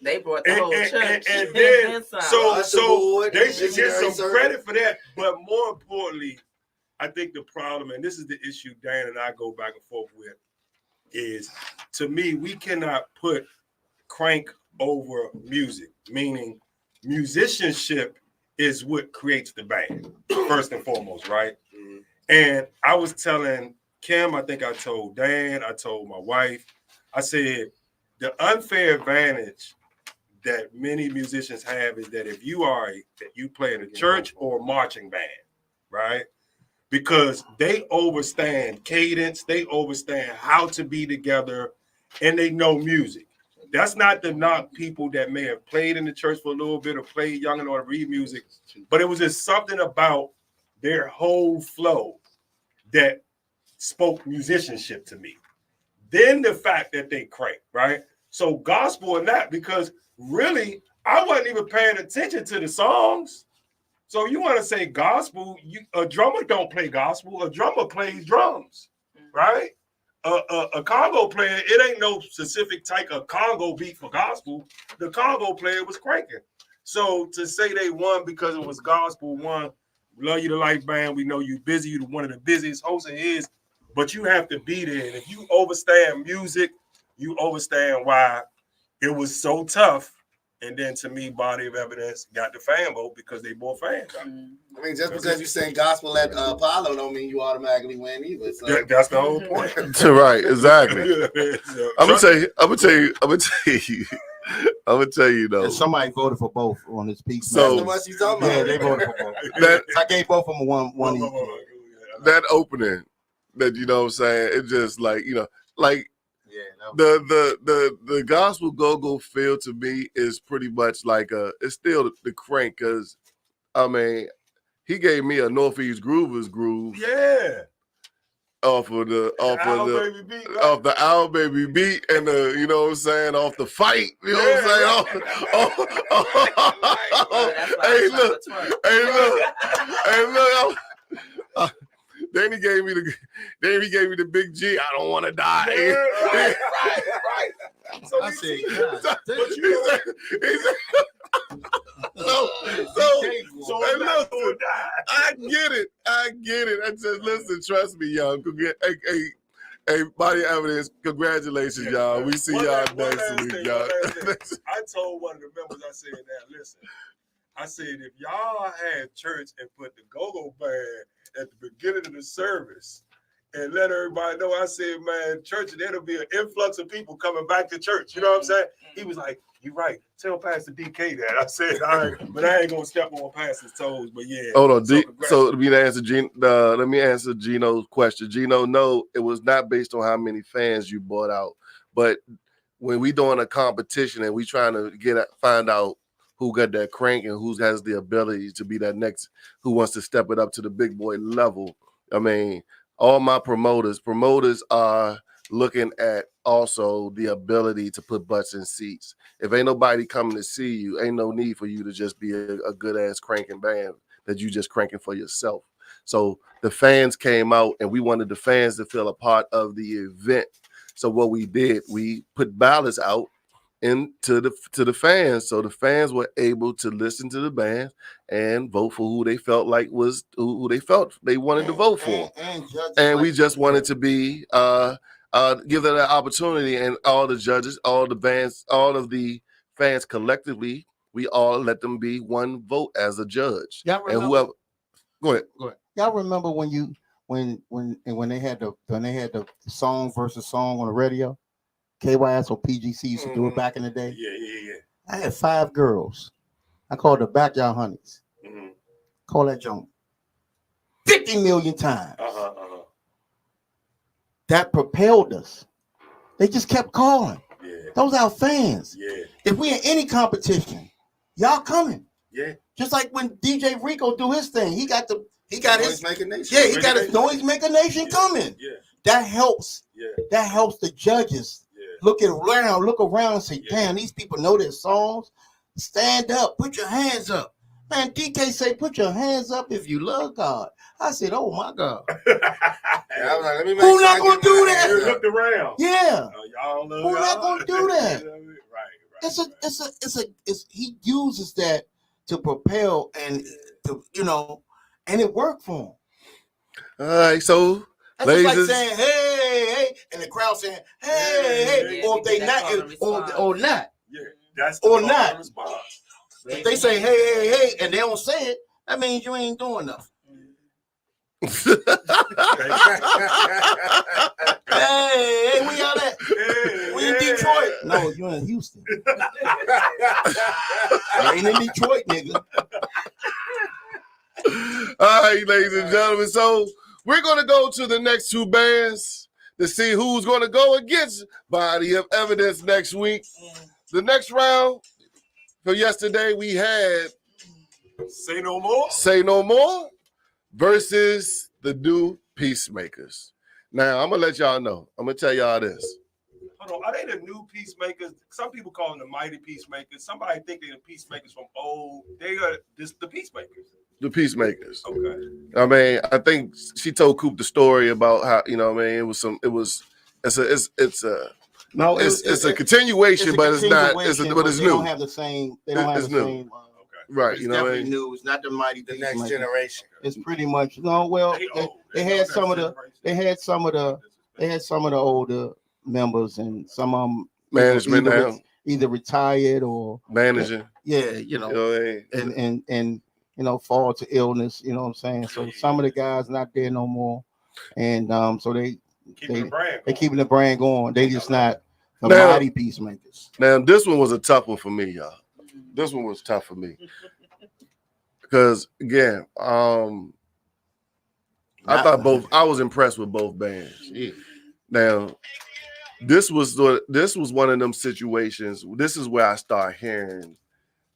They brought the whole church. And then, so they should get some credit for that. But more importantly, I think the problem, and this is the issue Dan and I go back and forth with, is to me, we cannot put crank over music, meaning musicianship is what creates the band, first and foremost, right? Mm-hmm. And I was telling Kim, I think I told Dan, I told my wife, I said, the unfair advantage that many musicians have is that if you play in a church or a marching band, right? Because they understand cadence, they understand how to be together, and they know music. That's not to knock people that may have played in the church for a little bit or played young and or read music, but it was just something about their whole flow that spoke musicianship to me. Then the fact that they crank, right? So gospel or not, because really I wasn't even paying attention to the songs. So you want to say gospel, a drummer don't play gospel, a drummer plays drums, right? A Congo player, it ain't no specific type of Congo beat for gospel. The Congo player was cranking. So to say they won because it was gospel, one, love you to life band, we know you busy, you're one of the busiest hosts it is, but you have to be there. And if you understand music, you understand why it was so tough. And then to me, Body of Evidence got the fan vote because they bought fans. I mean, just because you sing gospel at Apollo don't mean you automatically win either. So. That's the whole point. Right, exactly. I'm gonna tell you though. And somebody voted for both on this piece. So that's the ones you talking about. Yeah, they voted for both. I gave both of them one each. That opening, that what I'm saying, it's just like the gospel go-go feel to me is pretty much like it's still the crank, because I mean he gave me a Northeast Groovers groove. Yeah. Off the Owl Baby beat and the what I'm saying, off the fight. You know what I'm saying? Hey look. Then he gave me the big G. I don't want to die. Yeah, right. So I said, I get it. I said, listen, trust me, y'all. Hey, body evidence, congratulations, y'all. We see y'all next week, y'all. I told one of the members, I said, now listen, I said, if y'all had church and put the go-go band at the beginning of the service and let everybody know, I said, man, church, there'll be an influx of people coming back to church. You know what I'm saying? He was like, you're right. Tell Pastor DK that. I said, all right, but I ain't gonna step on Pastor's toes. But yeah. Hold on. So let me answer Gino's question. Gino, no, it was not based on how many fans you bought out, but when we doing a competition and we trying to find out who got that crank and who has the ability to be that next, who wants to step it up to the big boy level. I mean, all my promoters are looking at also the ability to put butts in seats. If ain't nobody coming to see you, ain't no need for you to just be a good ass cranking band that you just cranking for yourself. So the fans came out and we wanted the fans to feel a part of the event. So what we did, we put ballots out into the fans, so the fans were able to listen to the band and vote for who they felt like was who they felt they wanted to vote for. And we just wanted to be give them that opportunity, and all the judges, all the bands, all of the fans collectively, we all let them be one vote as a judge. And whoever, go ahead. Y'all remember when they had the song versus song on the radio? KYS or PGC used to do it back in the day. Yeah. I had 5 girls. I called the Backyard Honeys. Call that junk 50 million times. That propelled us. They just kept calling. Yeah. Those are our fans. Yeah. If we in any competition, y'all coming. Yeah. Just like when DJ Rico do his thing, he got his Noise Maker Nation. Yeah, he got his Noise Maker Nation coming. Yeah. That helps. Yeah. That helps the judges look around and say, damn, these people know their songs. Stand up, put your hands up. Man, DK say, put your hands up if you love God. I said, oh my God. I was like, who not gonna do that? You looked around. Yeah. Y'all love Who not gonna do that? Right. He uses that to propel and to and it worked for him. All right, so that's just like saying, hey, and the crowd saying, hey, or if they not, or not. Yeah, that's or not. Response. If they say, hey, and they don't say it, that means you ain't doing nothing. Hey, we out at? We in Detroit? No, you in Houston. You ain't in Detroit, nigga. All right, ladies and gentlemen. So we're gonna go to the next 2 bands to see who's gonna go against Body of Evidence next week. The next round for yesterday we had Say No More. Say No More versus the New Peacemakers. Now, I'm going to let y'all know. I'm going to tell y'all this. Hold on. Are they the New Peacemakers? Some people call them the Mighty Peacemakers. Somebody think they're the Peacemakers from old. They are the Peacemakers. The Peacemakers. Okay. I mean, I think she told Coop the story about how, it's a continuation, but it's not, but it's new. They don't have the same, it's new. Right, it's definitely new. It's not the Mighty the next generation. It's pretty much they had some of the older members and some of them management now either retired or managing. And fall to illness. You know what I'm saying? So some of the guys not there no more, and so they keeping the brand going. They just not the Mighty Peacemakers. Now this one was a tough one for me, y'all. This one was tough for me because again, I was impressed with both bands. Yeah. Now, this was one of them situations. This is where I start hearing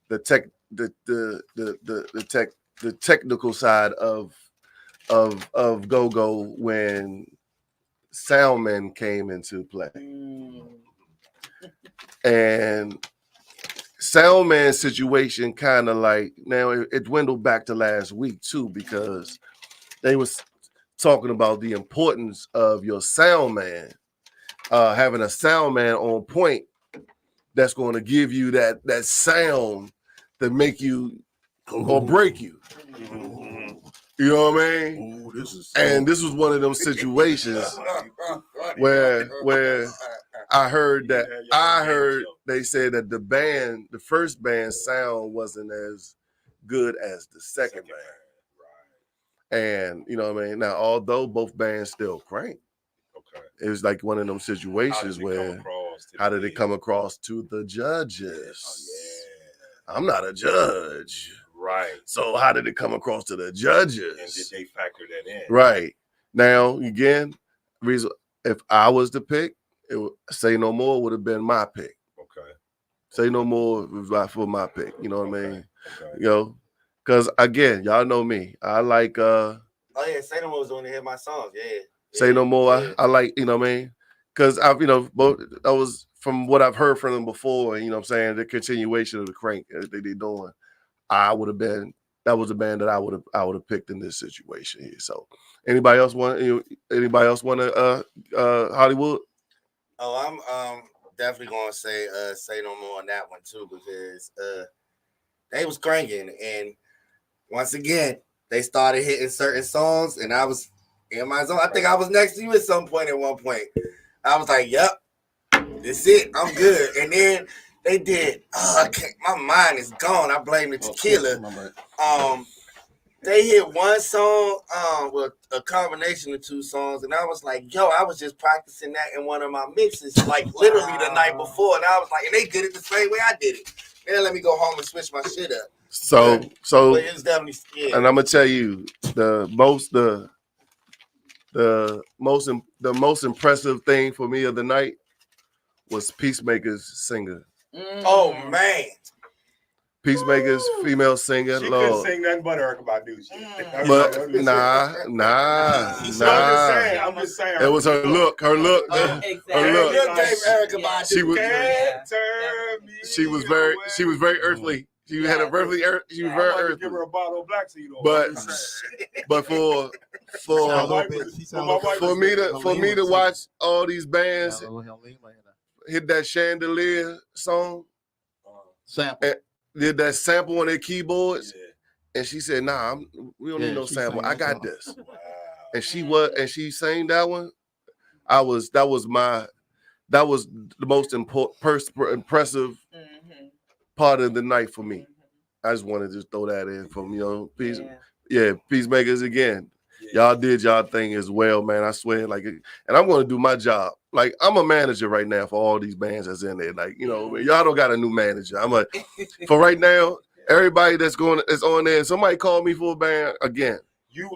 the technical side of go-go when Soundman came into play. And Soundman's situation kind of like, now it dwindled back to last week too, because they was talking about the importance of your sound man, having a sound man on point that's going to give you that sound that make you or break you. You know what I mean? Ooh, this was one of them situations where I heard they said that the first band sound wasn't as good as the second band. And you know what I mean? Now, although both bands still crank, it was like one of them situations where how did it come across to the judges? I'm not a judge. Right. So how did it come across to the judges? And did they factor that in? Right. Now, again, if I was to pick, Say No More would have been my pick. Okay. Say No More was for my pick. You know what I mean? Okay. You know, because again, y'all know me. I like oh yeah, Say No More was on to hear my songs. Yeah. Say No More. I like, you know what I mean? Because I've, both that was from what I've heard from them before, you know what I'm saying, the continuation of the crank that they're doing. That was a band that I would have picked in this situation here. So anybody else want to Hollywood? Oh, I'm definitely gonna say No More on that one too, because they was cranking, and once again they started hitting certain songs, and I was in my zone. I think I was next to you at some point. At one point, I was like, "Yep, that's it. I'm good." And then they did. Oh, I can't. My mind is gone. I blame the tequila. They hit one song with a combination of two songs, and I was like, "Yo, I was just practicing that in one of my mixes, like literally the night before." And I was like, and they did it the same way I did it. They let me go home and switch my shit up. So it's definitely scary. And I'm gonna tell you the most impressive thing for me of the night was Peacemaker's singer. Oh man, Peacemaker's female singer. She couldn't sing nothing but Erykah Badu. But nah. I'm just saying. It was her look. Her look. Exactly. Her look gave Erykah Badu. She was very earthly. She had a very earthly. Give her a bottle of black, so you don't. But for me to watch all these bands hit that chandelier song, sample, did that sample on their keyboards, and she said, "Nah, we don't need no sample. I got this." Wow. And she sang that one. That was the most impressive part of the night for me. I just wanted to just throw that in from Peacemakers again. Y'all did y'all thing as well, man. I swear, and I'm going to do my job. Like, I'm a manager right now for all these bands that's in there. Like, y'all don't got a new manager. For right now, everybody that's on there. Somebody call me for a band again. I'm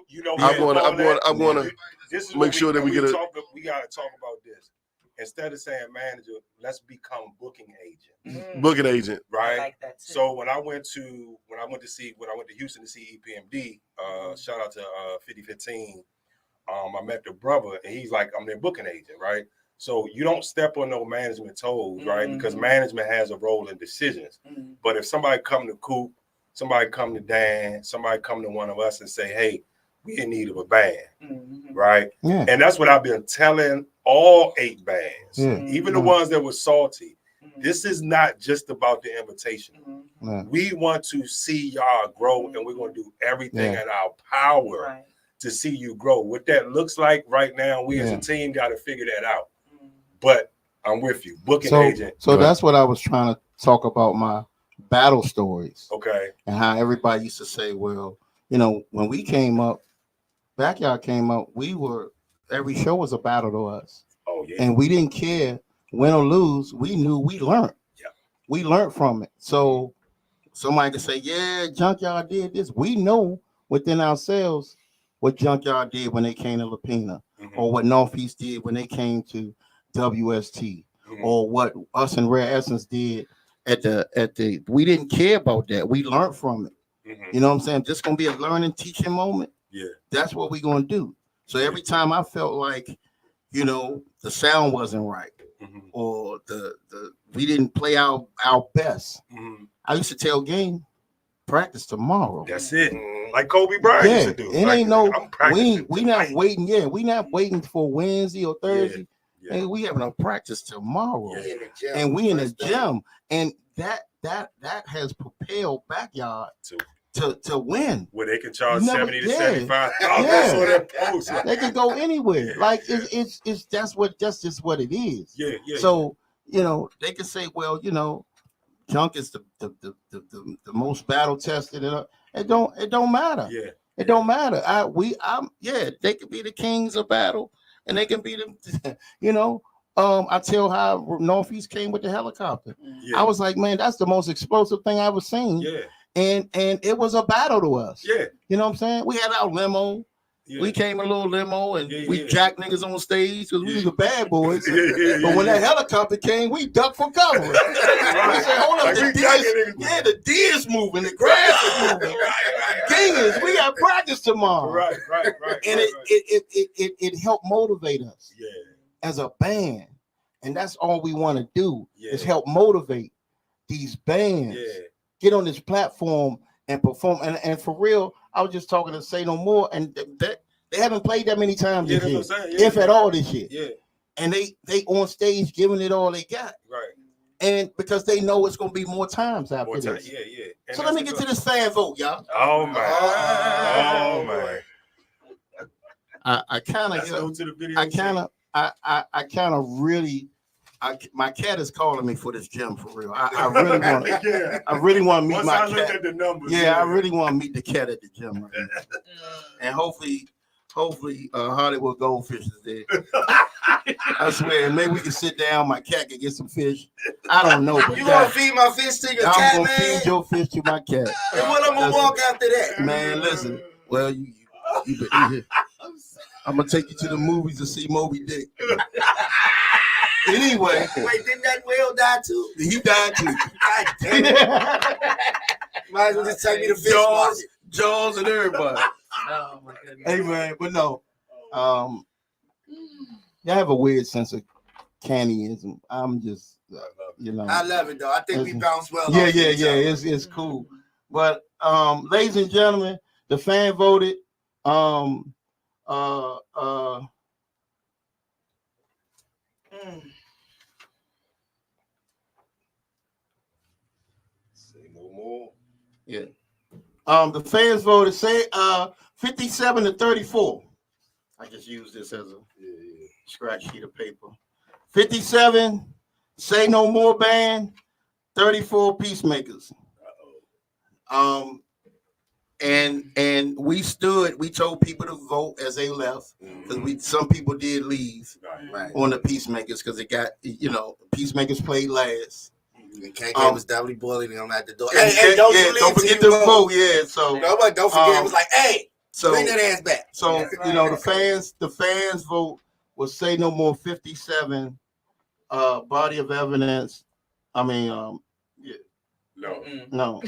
going to make sure that we get we got to talk about this. Instead of saying manager, let's become booking agent. Booking agent, right? I like that too. So when I went to Houston to see EPMD, shout out to 5015. I met the brother, and he's like, I'm their booking agent, right? So you don't step on no management toes, right? Because management has a role in decisions. But if somebody come to Coop, somebody come to Dan, somebody come to one of us and say, hey, we in need of a band, right? Yeah. And that's what I've been telling all 8 bands, even the ones that were salty. This is not just about the invitation. We want to see y'all grow, and we're going to do everything in our power to see you grow. What that looks like right now, we as a team got to figure that out. But I'm with you, booking agent. So that's what I was trying to talk about, my battle stories. Okay. And how everybody used to say, well, when we came up, Backyard came up, every show was a battle to us. Oh, yeah. And we didn't care win or lose. We knew we learned. Yeah. We learned from it. So somebody could say, yeah, Junkyard did this. We know within ourselves what Junkyard did when they came to Lapina, or what Northeast did when they came to WST, or what us and Rare Essence did at the we didn't care about that. We learned from it. You know what I'm saying? Just gonna be a learning, teaching moment. Yeah. That's what we're gonna do. So every time I felt like, the sound wasn't right, or the we didn't play our best, I used to tell Game, practice tomorrow. That's it. like Kobe Bryant used to do. It ain't no. We not tonight. waiting. Yeah, we not waiting for Wednesday or Thursday. And we having a practice tomorrow, and we in the gym, and that has propelled Backyard to win. Where they can charge 70 to 75 dollars for that post. They can go anywhere. Like it's that's just what it is. Yeah. So they can say, well, junk is the most battle tested. It don't matter. Yeah. It don't matter. They can be the kings of battle, and they can be the, I tell how Northeast came with the helicopter. Yeah. I was like, man, that's the most explosive thing I ever seen. Yeah. And it was a battle to us. Yeah. You know what I'm saying? We had our limo. Yeah. We came in a little limo and we jacked niggas on stage because we was the bad boys. But when that helicopter came, we ducked for cover. We said, hold up, the deer's moving, the grass is moving. Kingers, we got practice tomorrow. Right. And it helped motivate us as a band. And that's all we want to do is help motivate these bands. Get on this platform and perform. And for real, I was just talking to Say No More, and they haven't played that many times this year, if at all this year. Yeah. And they on stage giving it all they got. Right. And because they know it's going to be more times after this. Yeah. And so let me get to this fan vote, y'all. Oh, my. I kind of really. My cat is calling me for this gym for real. I really want to meet Once my I cat. look at the numbers, I really want to meet the cat at the gym right now. And hopefully Hollywood Goldfish is there. I swear, maybe we can sit down. My cat can get some fish. I don't know. But you want to feed my fish to your cat, man? I'm going to feed your fish to my cat. And what I'm going to walk after that? Man, listen. Well, you I'm going to take you to the movies to see Moby Dick. Anyway. Wait, didn't that whale die too? He died too. God damn it. Might as well just take me to fish market. Jaws and everybody. Oh my goodness. Hey man, but no. Y'all have a weird sense of cannyism. I'm just I love it though. I think we bounce well. Yeah. It's cool. But ladies and gentlemen, the fan voted. Say no more. Yeah. The fans voted 57 to 34. I just use this as a scratch sheet of paper. 57, Say No More band, 34 Peacemakers. And we told people to vote as they left because some people did leave on the Peacemakers because it got, Peacemakers played last. And KK was definitely boiling them at the door. Hey, don't forget to vote. Yeah, so nobody don't forget. It was like, hey, bring that ass back. So the fans vote was Say No More 57. Body of evidence. I mean, no.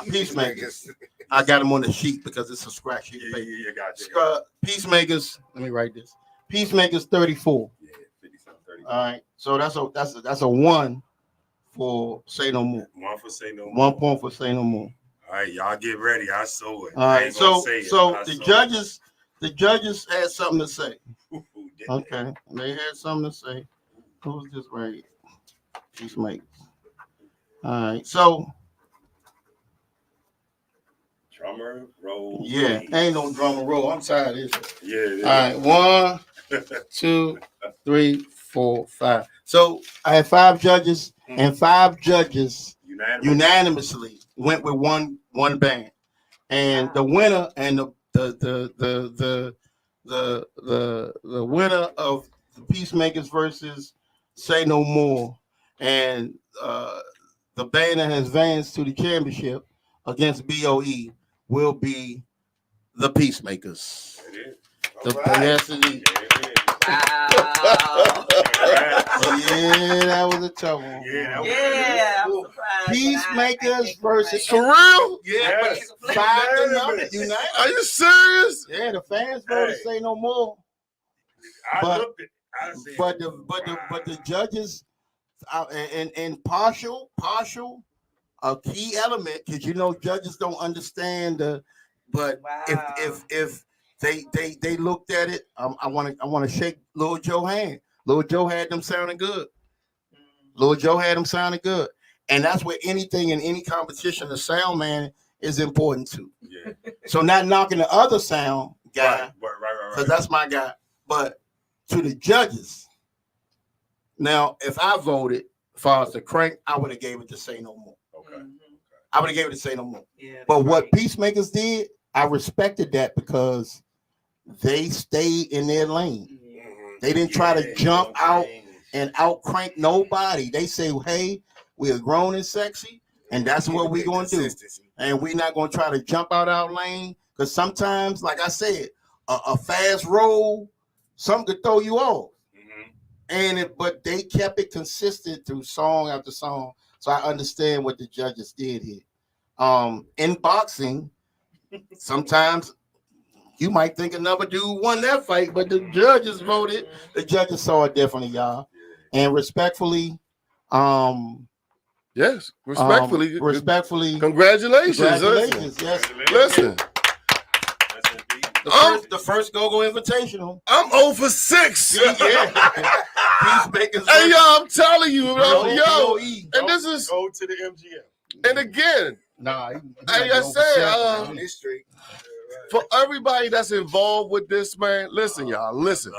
Peacemakers. I got them on the sheet because it's a scratch sheet. Yeah, gotcha. Peacemakers. Let me write this. Peacemakers 34. Yeah, 57, 34. All right. So that's a 1 for Say No More. 1 for Say No More. 1 point for Say No More. All right, y'all get ready. I saw it. All right. So the judges had something to say. Okay. They had something to say. Who's this right here? Peacemakers. All right. So drummer roll. Yeah, ain't no drummer roll. I'm tired of this. Yeah. All right. 1, 2, 3, 4, 5. So I had 5 judges, and 5 judges unanimously went with one band, and the winner and the winner of the Peacemakers versus Say No More, and the band that has advanced to the championship against BOE will be the Peacemakers. Yes, it is. Yeah, that was a tough one. Yeah, I'm surprised. Peacemakers versus For real? Yeah, but 5-0. United. Are you serious? Yeah, the fans voted Say No More. But the judges and partial a key element, because judges don't understand But if they looked at it, I want to shake Lil Joe hand. Lil Joe had them sounding good. Lil Joe had them sounding good, and that's where anything in any competition, the sound man is important to. Yeah. So not knocking the other sound guy, right. Because that's my guy, but to the judges. Now, if I voted as far as the crank, I would have gave it to Say No More. Okay. I would have gave it to Say No More. Yeah, but what Peacemakers did, I respected that because they stayed in their lane. They didn't try to jump out and out crank nobody. They say, hey, we are grown and sexy, and that's what we're going to do. And we're not going to try to jump out our lane because sometimes, like I said, a fast roll, something could throw you off. But they kept it consistent through song after song. So I understand what the judges did here. In boxing, sometimes you might think another dude won that fight, but the judges voted. The judges saw it differently, y'all. And respectfully, yes, respectfully, congratulations. Yes. Listen. The first GoGo Invitational. I'm 0 for 6. Yeah. Hey, yo, I'm telling you, yo. And this is go to the MGM. And again, like I said, for everybody that's involved with this, man, listen, y'all, listen.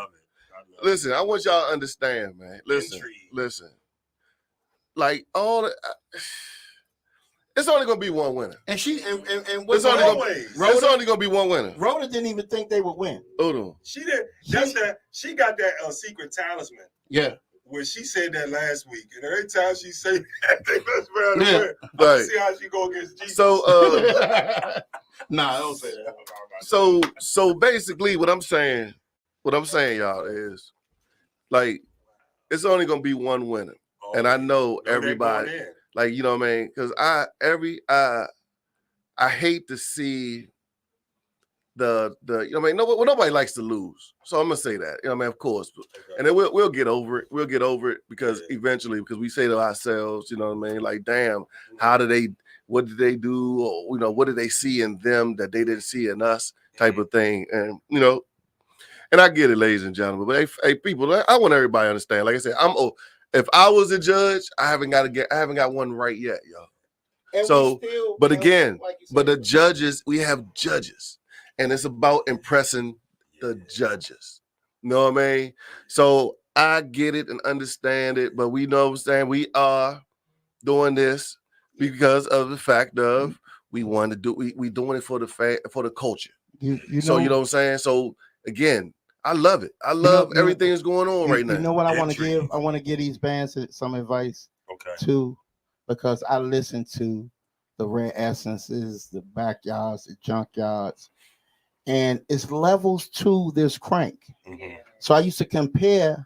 Listen, I want y'all to understand, man. Listen. Like all the, it's only gonna be one winner. And it's only gonna be one winner. Rhoda didn't even think they would win. Hold on. She did. She got that secret talisman. Yeah. When she said that last week, and every time she say that, they mess around and win. Right. See how she go against Jesus. So, I don't say that. So basically, what I'm saying, y'all, is like it's only gonna be one winner, and I know everybody, like you know what I mean, because I hate to see the you know what I mean. Nobody likes to lose, so I'm gonna say that. You know what I mean, of course, and then we'll get over it. We'll get over it because eventually, because we say to ourselves, you know what I mean, like, damn, what did they do, or you know, what did they see in them that they didn't see in us, type of thing, and you know. And I get it, ladies and gentlemen, but hey, people, I want everybody to understand. Like I said, if I was a judge, I haven't got one right yet, y'all. And so, but again, but the judges, we have judges, and it's about impressing the judges. You know what I mean? So I get it and understand it, but we know what I'm saying, we are doing this because of the fact of we want to do, we doing it for the culture. You know what I'm saying? So again, I love it. I love everything that's going on right now. You know what I want to give? I want to give these bands some advice too, because I listen to the Rare Essences, the Backyards, the Junkyards, and it's levels to this crank. Mm-hmm. So I used to compare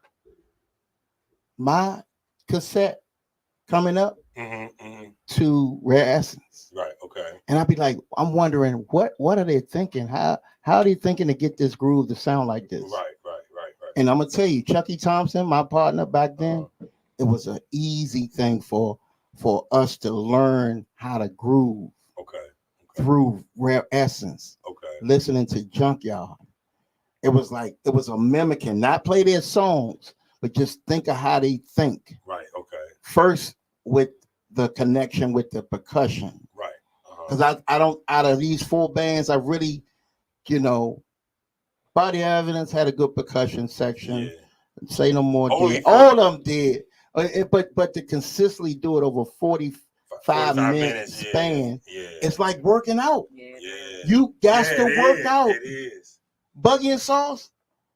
my cassette coming up to Rare Essence. Right. Okay. And I'd be like, I'm wondering what are they thinking? How are they thinking to get this groove to sound like this? Right. And I'm gonna tell you, Chucky Thompson, my partner back then, it was an easy thing for us to learn how to groove. Through Rare Essence. Listening to Junkyard. It was a mimicking, not play their songs, but just think of how they think. Right. Okay. First with the connection with the percussion. Right. Because I don't, out of these 4 bands, I really, you know, Body Evidence had a good percussion section. Yeah. Say No More did. All of them did. But to consistently do it over 45 minutes span, it's like working out. Yeah. You got to work out. It is. Buggy and Sauce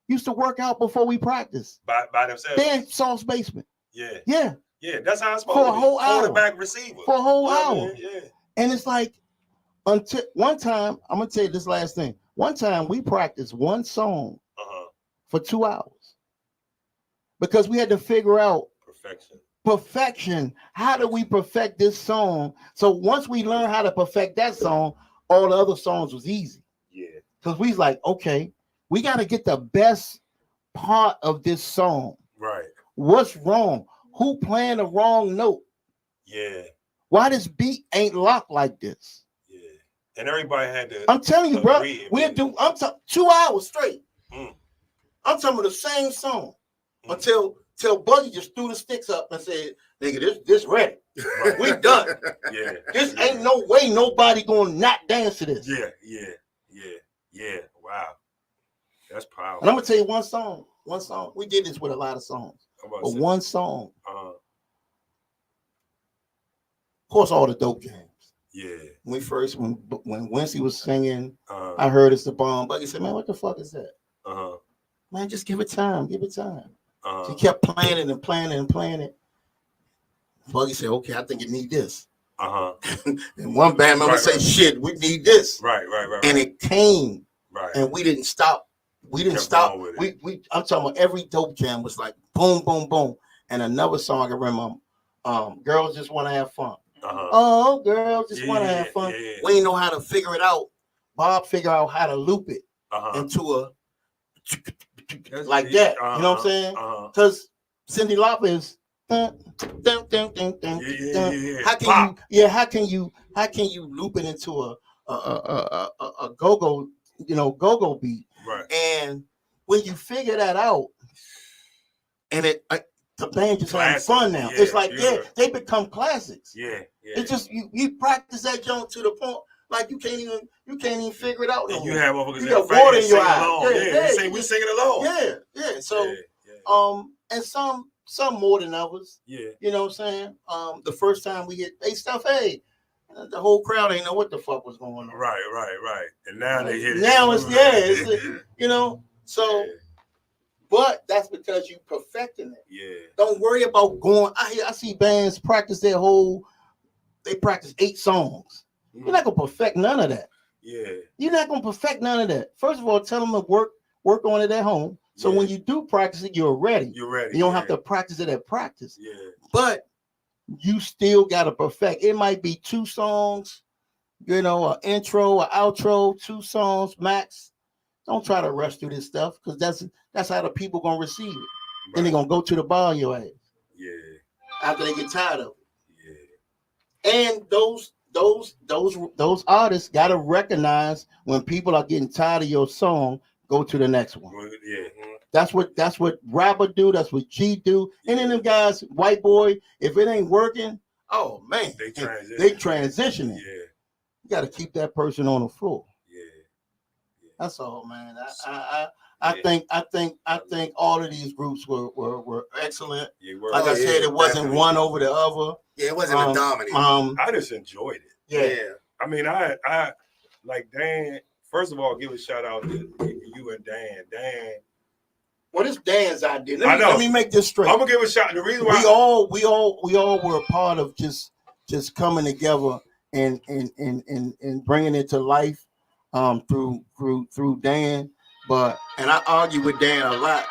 used to work out before we practiced. By themselves. They're in Sauce basement. Yeah. Yeah. Yeah, that's how it's supposed for to a whole hour. Quarterback receiver. For a whole hour. Man, yeah. And it's like, until one time, I'm going to tell you this last thing. One time we practiced one song for 2 hours because we had to figure out perfection. How do we perfect this song? So once we learned how to perfect that song, all the other songs was easy. Yeah. Because we was like, okay, we got to get the best part of this song. Right. What's wrong? Who playing the wrong note? Yeah. Why this beat ain't locked like this? Yeah. And everybody had to. I'm telling you, bro. We'll do. 2 hours straight. Mm. I'm talking about the same song until Buggy just threw the sticks up and said, "Nigga, this ready. Right. We done. Yeah. This ain't no way nobody gonna not dance to this." Yeah. Wow. That's powerful. And I'm gonna tell you one song. We did this with a lot of songs, but one song. Of course, all the dope jams. Yeah. When Wincy was singing, I heard It's the Bomb. Buggy said, "Man, what the fuck is that?" Man, just give it time. Give it time. She kept playing it and playing it and playing it. Buggy said, "Okay, I think it need this." And one band member say, "Shit, we need this." Right. And it came. Right. And we didn't stop. I'm talking about every dope jam was like boom, boom, boom. And another song I remember, Girls Just Want to Have Fun. Oh, girls just want to have fun. Yeah. We ain't know how to figure it out. Bob figured out how to loop it into a like that. You know what I'm saying? Because Cyndi Lauper is how can you loop it into a go-go, go-go beat? Right. And when you figure that out, and the band just having fun now. It's like, they become classics. Yeah. It's just you practice that joint to the point like you can't even figure it out no more. You have water in your eyes. We singing along. Yeah. So and some more than others. Yeah. You know what I'm saying? The first time we hit stuff, hey, the whole crowd ain't know what the fuck was going on. Right. And now they hit it. Now it's so. But that's because you perfecting it. Yeah. Don't worry about going. I see bands practice they practice 8 songs. You're not gonna perfect none of that. Yeah. You're not gonna perfect none of that. First of all, tell them to work on it at home. So when you do practice it, you're ready. You're ready. You don't have to practice it at practice. Yeah. But you still gotta perfect. It might be 2 songs, an intro, an outro, 2 songs max. Don't try to rush through this stuff because that's how the people gonna receive it. Right. Then they're gonna go to the bar your ass. Yeah. After they get tired of it. Yeah. And those artists gotta recognize when people are getting tired of your song, go to the next one. Yeah. That's what Rapper do. That's what G do. And then them guys, White Boy, if it ain't working, oh man, they transitioning. Yeah. You got to keep that person on the floor. That's all, man. I think all of these groups were excellent. Like I said, it wasn't one over the other. Yeah, it wasn't a dominant. I just enjoyed it. Yeah. I mean, I like Dan. First of all, give a shout out to you and Dan. Dan. Well, it's Dan's idea. Let me make this straight. I'm gonna give a shout. The reason why we all were a part of just coming together and bringing it to life. Through Dan, and I argue with Dan a lot,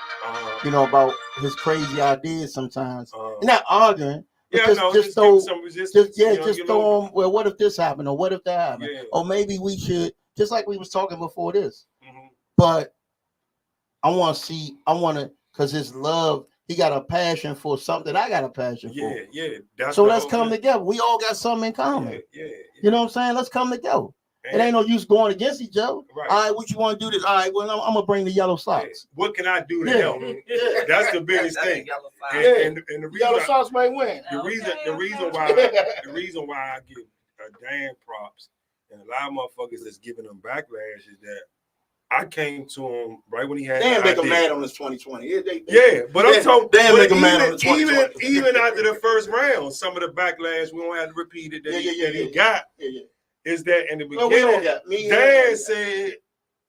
about his crazy ideas sometimes. Not arguing, just throw them. Well, what if this happened, or what if that happened, or maybe we should, just like we was talking before this. But I want to, because his love, he got a passion for something I got a passion for. Yeah. So let's come together. We all got something in common. Yeah. You know what I'm saying? Let's come together. It ain't no use going against each other. Right. All right, what you want to do this? All right, well, I'm gonna bring the yellow socks. What can I do to help? That's the biggest thing. And the reason yellow socks might win. The reason why I give Dan props and a lot of motherfuckers that's giving them backlash is that I came to him right when he had. Dan make him mad on this 2020. But I'm talking. Dan make him mad on the 2020. Even after the first round, some of the backlash we won't have to repeat it that he got. Is that in the beginning? Dan said,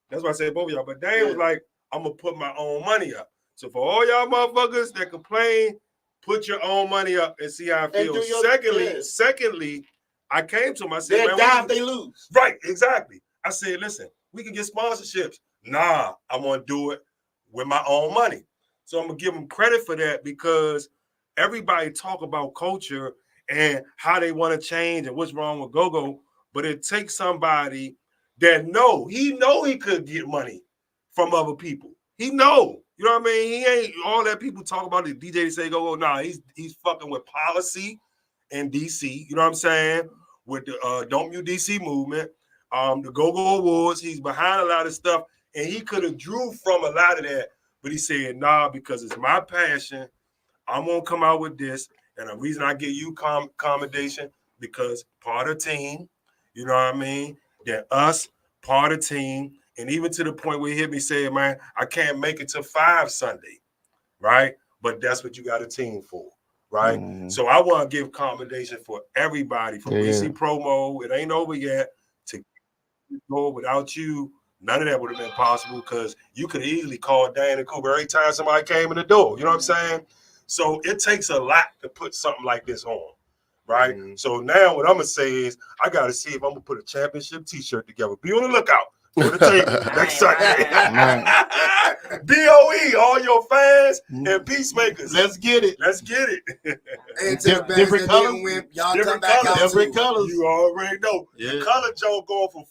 that's why I said both of y'all, but Dan was like, I'm gonna put my own money up. So for all y'all motherfuckers that complain, put your own money up and see how it feels. Secondly, I came to him, I said, man, they lose. Right, exactly. I said, listen, we can get sponsorships. Nah, I'm gonna do it with my own money. So I'm gonna give them credit for that because everybody talk about culture and how they want to change and what's wrong with GoGo. But it takes somebody that he could get money from other people. He know, you know what I mean? He ain't all that people talk about the DJ to say go. Nah, he's fucking with policy in DC. You know what I'm saying? With the Don't Mute DC movement. the GoGo Awards. He's behind a lot of stuff, and he could have drew from a lot of that, but he said, nah, because it's my passion. I'm going to come out with this, and the reason I give you commendation, because part of the team, you know what I mean? That us, part of the team, and even to the point where he hit me saying, man, I can't make it to 5 Sunday, right? But that's what you got a team for, right? So I want to give commendation for everybody from BC Promo. It ain't over yet. To go without you, none of that would have been possible because you could easily call Dan and Cooper every time somebody came in the door. You know what I'm saying? So it takes a lot to put something like this on, right? So now what I'm going to say is I got to see if I'm going to put a championship T-shirt together. Be on the lookout for the table next Sunday. BOE, all your fans and peacemakers. Let's get it. Let's get it. And to the different colors. Y'all come back out different colors. You already know. The color Joe going for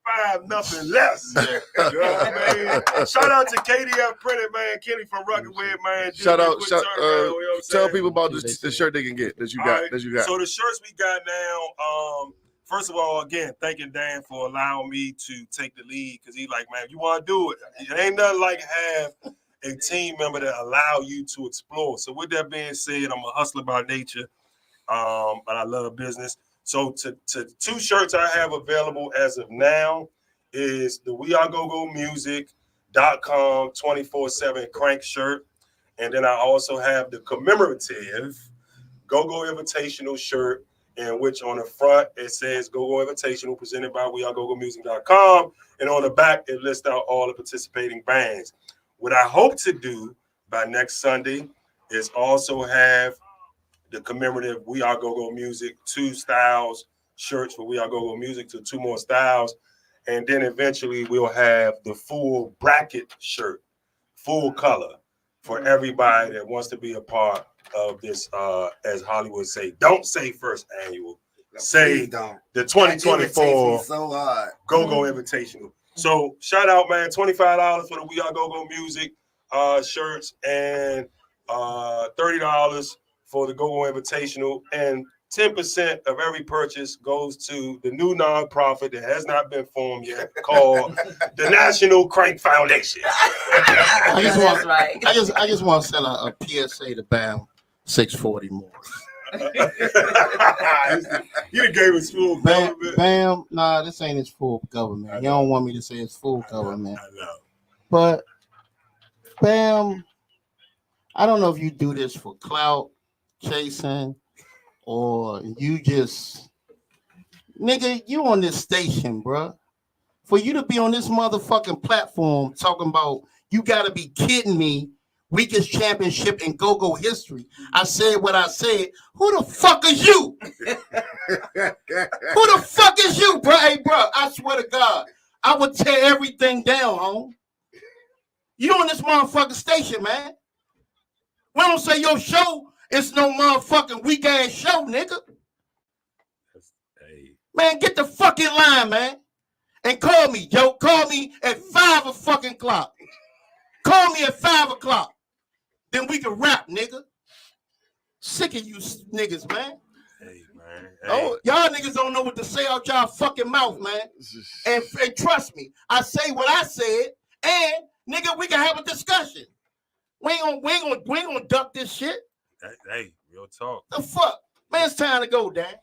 4-5, nothing less. You know what I mean? Shout out to KDF Printed, man. Kenny from Ruggedwood, man. Shout out. Tell people about the shirt they can get that you got. Right. So the shirts we got now, first of all, again, thanking Dan for allowing me to take the lead because he's like, man, if you want to do it, it ain't nothing like have a team member that allow you to explore. So with that being said, I'm a hustler by nature, but I love business. So to 2 shirts I have available as of now is the WeAreGoGoMusic.com 24/7 crank shirt. And then I also have the commemorative GoGo Invitational shirt, in which on the front it says GoGo Invitational presented by WeAreGoGoMusic.com. And on the back, it lists out all the participating bands. What I hope to do by next Sunday is also have the commemorative We Are GoGo Music 2 styles shirts for We Are GoGo Music to 2 more styles. And then eventually we'll have the full bracket shirt, full color for everybody that wants to be a part of this, as Hollywood say, don't say first annual, say the 2024 so hard. GoGo Invitational. So shout out, man, $25 for the We Are GoGo Music shirts and $30 for the GoGo Invitational, and 10% of every purchase goes to the new nonprofit that has not been formed yet called the National Crank Foundation. I just want to send a PSA to BAM 640 more. You gave us full government. BAM, nah, this ain't his full government. You don't want me to say it's full government. I know. But BAM, I don't know if you do this for clout chasing or you just, nigga, you on this station, bro. For you to be on this motherfucking platform talking about, you gotta be kidding me, weakest championship in GoGo history. I said what I said. Who the fuck is you? Who the fuck is you, bro? Hey, bro, I swear to God, I would tear everything down, home. You on this motherfucking station, man. We don't say your show is no motherfucking weak ass show, nigga. Hey. Man, get the fucking line, man. And call me, Joe. Call me at 5 o'clock. Call me at 5 o'clock. Then we can rap, nigga. Sick of you niggas, man. Hey, man. Hey. Oh, y'all niggas don't know what to say out y'all fucking mouth, man. And trust me, I say what I said, and nigga, we can have a discussion. We ain't gonna duck this shit. Hey, real talk. The fuck? Man, it's time to go, Dan.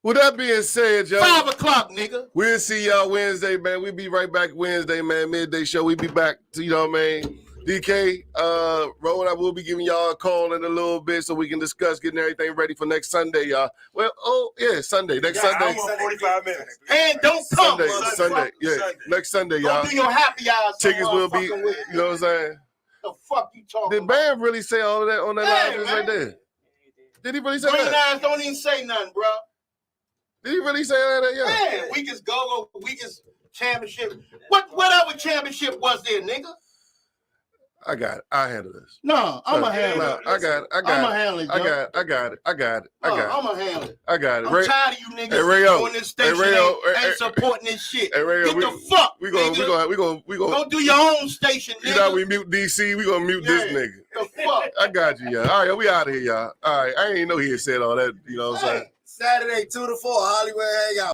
With that being said, y'all, 5 o'clock, nigga. We'll see y'all Wednesday, man. We'll be right back Wednesday, man. Midday show. We'll be back to, you know what I mean? DK, Rowan, I will be giving y'all a call in a little bit so we can discuss getting everything ready for next Sunday, y'all. Well, Sunday. Next Sunday. 45 minutes. And don't come. Sunday. Next Sunday, y'all. Don't do your happy hours. Tickets will be, you know what I'm saying? The fuck you talking Did Bam really say all of that on that live just right there? Did he really say Green that? Eyes don't even say nothing, bro. Did he really say that? Yeah. Man, weakest GoGo, weakest championship. Whatever championship was there, nigga? I got it. I handle this. No, I'm going to handle it. I got it. I'm going to handle it, I got it. I'm going to handle it. I got it. I'm tired of you niggas on this station ain't supporting this shit. Hey, Rayo, Get the fuck, we gonna go do your own station, nigga. You know we mute DC, we gonna mute this nigga. The fuck? I got you, y'all. All right, we out of here, y'all. All right, I ain't know he had said all that, you know what I'm saying? Saturday, 2 to 4, Hollywood Hangout.